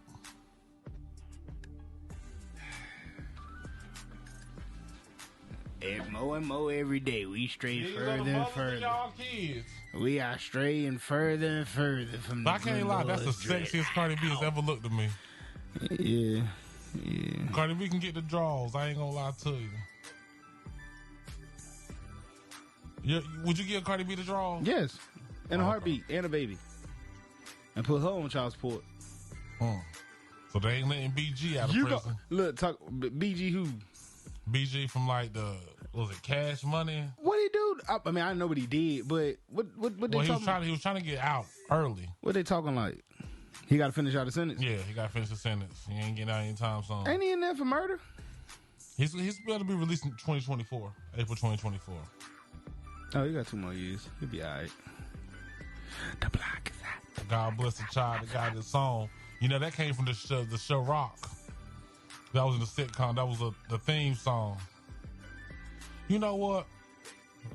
More and more every day. We stray These further are the and mothers of further. y'all kids. We are straying further and further from the But I can't lie, that's the Lord's sexiest Cardi B has ever looked to me. Yeah. Cardi B can get the draws. I ain't gonna lie to you. Would you give Cardi B the draws? Yes. And a heartbeat and a baby. And put her on child support. So they ain't letting BG out of prison. Look, talk BG who? BG from was it Cash Money? What he do? I mean, I know what he did, but what they talking? He was trying to get out early. What they talking like? He got to finish out the sentence. Yeah, he got to finish the sentence. He ain't getting out anytime soon. Ain't he in there for murder? He's better to be released in 2024, April 2024. Oh, he got 2 more years. He'll be all right. The block is hot. God bless the child that got this song. You know, that came from the show Rock. That was in the sitcom. That was the theme song. You know what?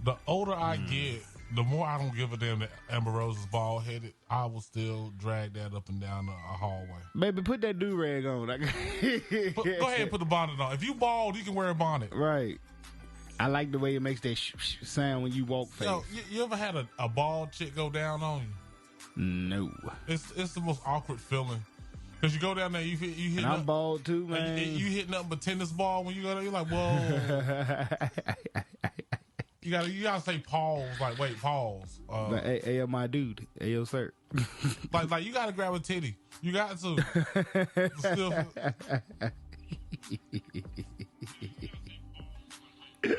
The older I get, the more I don't give a damn that Amber Rose is bald headed. I will still drag that up and down a hallway. Baby, put that do-rag on. Go ahead and put the bonnet on. If you bald, you can wear a bonnet. Right. I like the way it makes that sound when you walk face. Yo, you ever had a bald chick go down on you? No. It's the most awkward feeling. Because you go down there, you hit. And I'm bald too, man. You hit nothing but tennis ball when you go there. You're like, whoa. you gotta say pause. Like, wait, pause. Like, hey, my dude. Hey, yo, sir. like you gotta grab a titty. You got to. Still. Did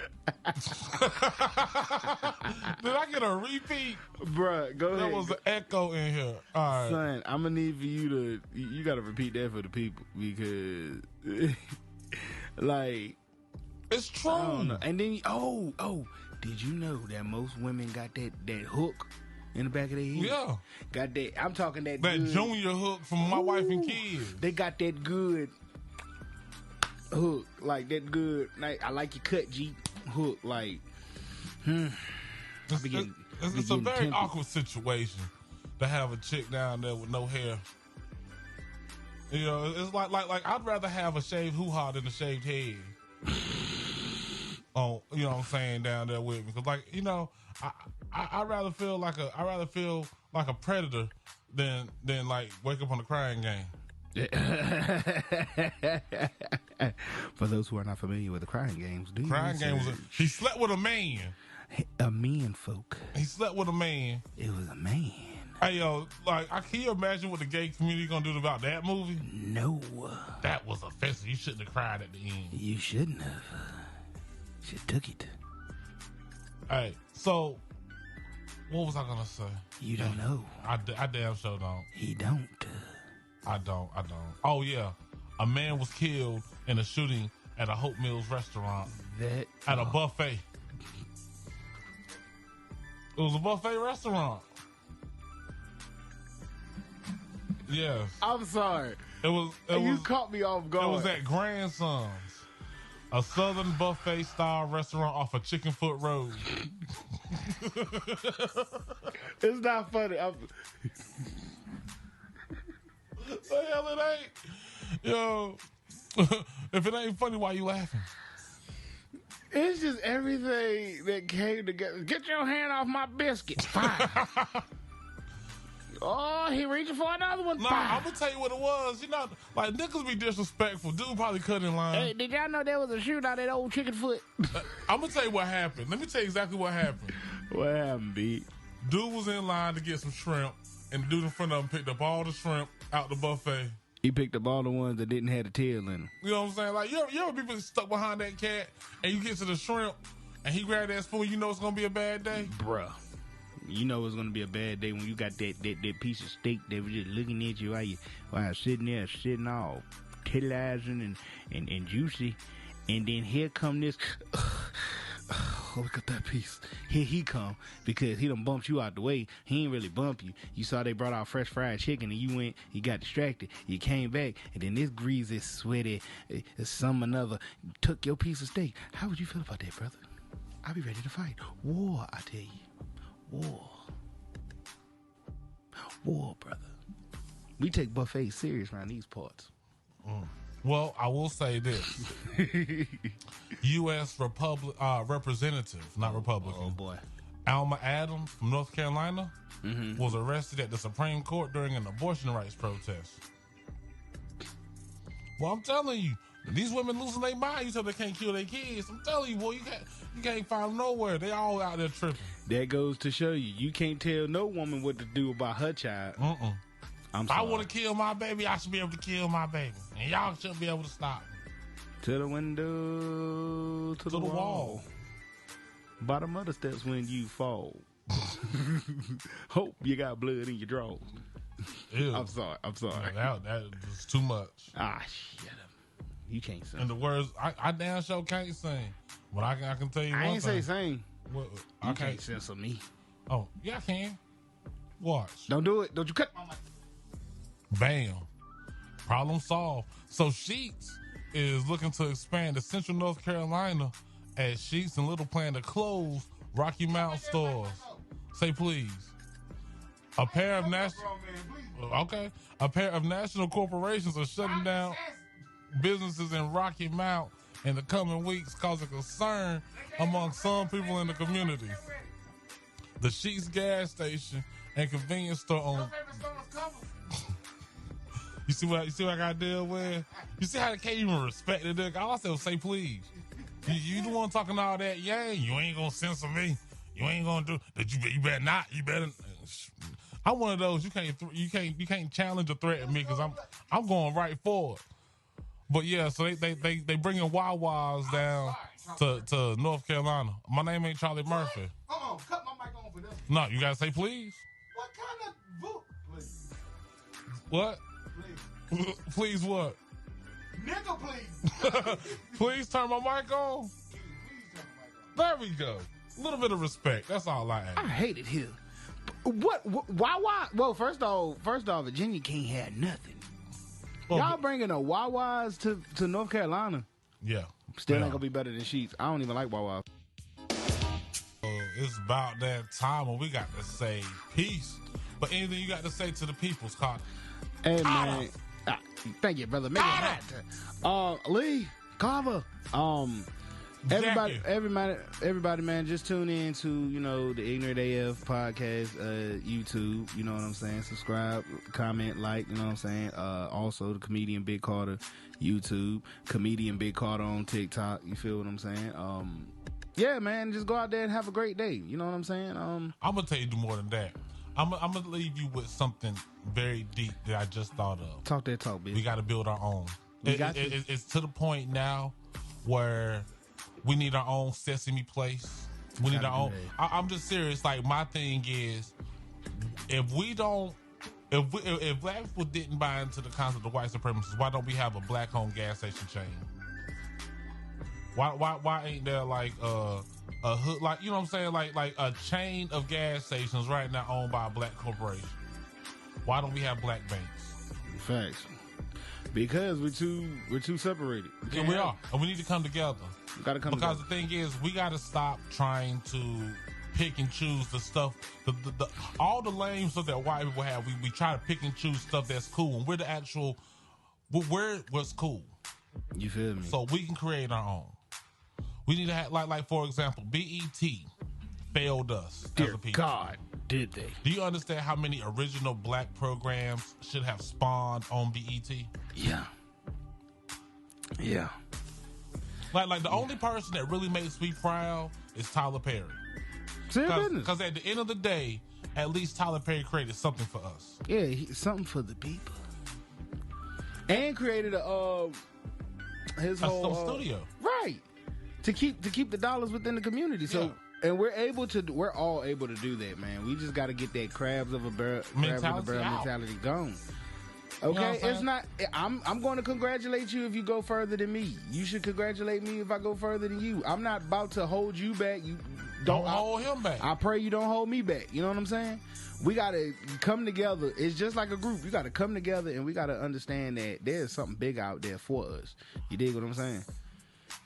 I get a repeat? Bruh, go ahead. There was an echo in here. All right. Son, I'm going to need for you got to repeat that for the people because, like. It's true. I don't know. And then, did you know that most women got that hook in the back of their head? Yeah. Got that, I'm talking that good. Junior hook from My Wife and Kids. They got that good hook, like that good, like, I like your cut, G, hook, like, It's a very awkward situation to have a chick down there with no hair. You know, it's like I'd rather have a shaved hoo-ha than a shaved head. Oh, you know what I'm saying, down there with me. Because, like, you know, I'd rather feel like a predator than like wake up on the crying game. For those who are not familiar with the crying games, Crying game was he slept with a man. A man folk. He slept with a man. It was a man. Hey, yo, like, can you imagine what the gay community gonna do about that movie? No. That was offensive. You shouldn't have cried at the end. You shouldn't have. Should have took it. Hey, so, what was I gonna say? You don't know. I damn sure don't. He don't. I don't. Oh, yeah. A man was killed in a shooting at a Hope Mills restaurant. At a buffet. It was a buffet restaurant. Yes. I'm sorry. You caught me off guard. It was at Grandson's, a southern buffet style restaurant off of Chicken Foot Road. It's not funny. The hell it ain't. Yo, if it ain't funny, why you laughing? It's just everything that came together. Get your hand off my biscuit. Fine. Oh, he reaching for another one. Nah, I'm gonna tell you what it was. You know, like niggas be disrespectful. Dude probably cut in line. Hey, did y'all know there was a shootout at Old Chicken Foot? I'm gonna tell you what happened. Let me tell you exactly what happened. What happened, B? Dude was in line to get some shrimp, and the dude in front of him picked up all the shrimp out the buffet. He picked up all the ones that didn't have the tail in them. You know what I'm saying? Like, you ever be stuck behind that cat, and you get to the shrimp, and he grabbed that spoon, you know it's gonna be a bad day? Bruh. You know it's gonna be a bad day when you got that piece of steak that was just looking at you while sitting there, sitting all titillizing and juicy. And then here come this... Oh, look at that piece. Here he come because he done bumped you out the way. He ain't really bump you. You saw they brought out fresh fried chicken and you went, you got distracted. You came back and then this greasy, sweaty, some another took your piece of steak. How would you feel about that, brother? I'll be ready to fight. War, I tell you. War, brother. We take buffets serious around these parts. Well, I will say this. U.S. Representative, not Republican. Oh, boy. Alma Adams from North Carolina was arrested at the Supreme Court during an abortion rights protest. Well, I'm telling you, these women losing their mind. You tell they can't kill their kids. I'm telling you, boy, you can't find them nowhere. They all out there tripping. That goes to show you can't tell no woman what to do about her child. If I want to kill my baby, I should be able to kill my baby. And y'all shouldn't be able to stop me. To the window, to the wall. Bottom of the steps when you fall. Hope you got blood in your drawers. Ew. I'm sorry. That was too much. Ah, shut up. You can't sing. And the words, I damn sure can't sing. But I can tell you I one ain't thing. say sing. What, You can't censor me. Oh, yeah, I can. Watch. Don't do it. Don't you cut my mic. Bam. Problem solved. So Sheetz is looking to expand to Central North Carolina as Sheetz and Little plan to close Rocky Mount stores. Say please. A pair of national corporations are shutting down businesses in Rocky Mount in the coming weeks, causing concern among some people in the community. The Sheetz gas station and convenience store on... You see what I got to deal with? You see how they can't even respect it? All I said was say please. You the one talking all that, yeah, you ain't gonna censor me. You ain't gonna do that. You better not. You better. I'm one of those. You can't challenge or threaten me because I'm going right forward. But yeah, so they bringing Wawas down to North Carolina. My name ain't Charlie Murphy. Hold on, cut my mic on for this. No, you gotta say please. What kind of boot? Please. What? Please. Please what? Nigga, please. Please turn my mic on. Please turn my mic on. There we go. A little bit of respect. That's all I ask. I hate it here. What? Why? Well, first off, Virginia can't have nothing. Well, Y'all bringing a Wawa's to North Carolina. Yeah. Still ain't gonna be better than Sheetz. I don't even like Wawa's. It's about that time when we got to say peace. But anything you got to say to the people's Carter? Hey, man. Thank you, brother. Make it hot. Lee, Carver. Everybody, man, just tune in to, the ignorantAF podcast, YouTube, you know what I'm saying? Subscribe, comment, like, you know what I'm saying? Also, the comedian Big Karta, YouTube, comedian Big Karta on TikTok, you feel what I'm saying? Yeah, man, just go out there and have a great day, you know what I'm saying? I'm going to tell you more than that. I'm going to leave you with something very deep that I just thought of. Talk that talk, bitch. We got to build our own. It's to the point now where we need our own Sesame place. We need our own. I'm just serious. Like, my thing is, if black people didn't buy into the concept of white supremacists, why don't we have a black-owned gas station chain? Why ain't there like a hood, like, you know what I'm saying, like a chain of gas stations right now owned by a black corporation? Why don't we have black banks? Facts. Because we're too separated. Yeah, we are, and we need to come together. Gotta come because together. The thing is, we got to stop trying to pick and choose the stuff, all the lame stuff that white people have. We try to pick and choose stuff that's cool, and we're what's cool. You feel me? So we can create our own. We need to have, like for example, BET failed us as a people. God, did they? Do you understand how many original black programs should have spawned on BET? Yeah. Yeah. Like the only person that really makes me proud is Tyler Perry. Because at the end of the day, at least Tyler Perry created something for us. Yeah, something for the people. And created his whole studio. Right. To keep the dollars within the community. So and we're all able to do that, man. We just got to get that crabs of a barrel mentality gone. Okay, it's not. I'm going to congratulate you if you go further than me. You should congratulate me if I go further than you. I'm not about to hold you back. You don't hold him back. I pray you don't hold me back. You know what I'm saying? We got to come together. It's just like a group. You got to come together and we got to understand that there's something big out there for us. You dig what I'm saying?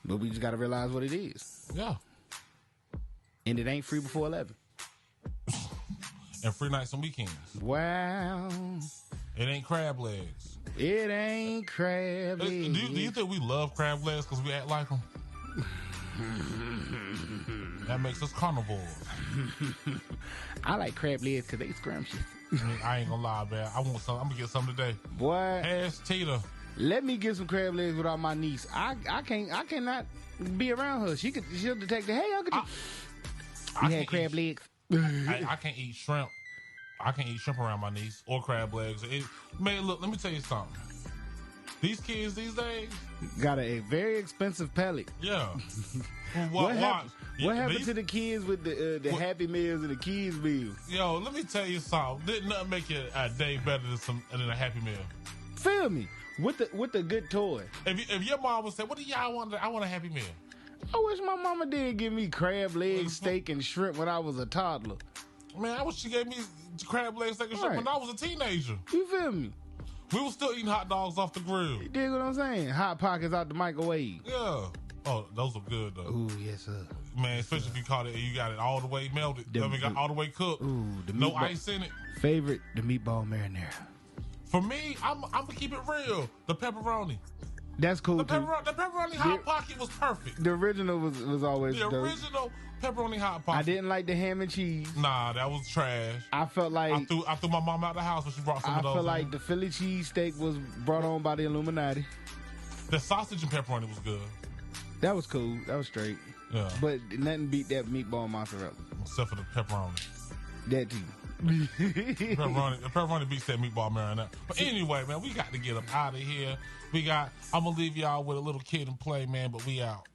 But we just got to realize what it is. Yeah. And it ain't free before 11. And free nights and weekends. Wow. It ain't crab legs. It ain't crab legs. Do you think we love crab legs because we act like them? That makes us carnivores. I like crab legs because they scrumptious. I ain't gonna lie, man. I want some. I'm gonna get some today. Boy, ask Tita. Let me get some crab legs without my niece. I cannot be around her. She'll detect it. Hey, Uncle, you had crab legs. I can't eat shrimp. I can't eat shrimp around my niece or crab legs. Man, look, let me tell you something. These kids these days got a very expensive palate. Yeah. What happened to the kids with the Happy Meals and the kids meals? Yo, let me tell you something. Didn't nothing make you a day better than a Happy Meal? Feel me? With the good toy. If your mom would say, "What do y'all want?" I want a Happy Meal. I wish my mama did give me crab legs, steak, and shrimp when I was a toddler. Man, I wish she gave me crab legs, steak, and shrimp when I was a teenager. You feel me? We were still eating hot dogs off the grill. You dig what I'm saying? Hot Pockets out the microwave. Yeah. Oh, those are good though. Ooh, yes sir. Man, especially if you caught it and you got it all the way melted. Got all the way cooked. Ooh, no ice in it. Favorite, the meatball marinara. For me, I'm gonna keep it real. The pepperoni. That's cool the pepperoni Hot Pocket was perfect. The original was always the original pepperoni Hot Pocket. I didn't like the ham and cheese. Nah, that was trash. I felt like I threw my mom out the house when she brought some of those. I felt like the Philly cheesesteak was brought on by the Illuminati. The sausage and pepperoni was good. That was cool. That was straight. Yeah. But nothing beat that meatball mozzarella. Except for the pepperoni. That too. The pepperoni beats that meatball marinara. But anyway, man, we got to get up out of here. I'm gonna leave y'all with a little kid and play, man, but we out.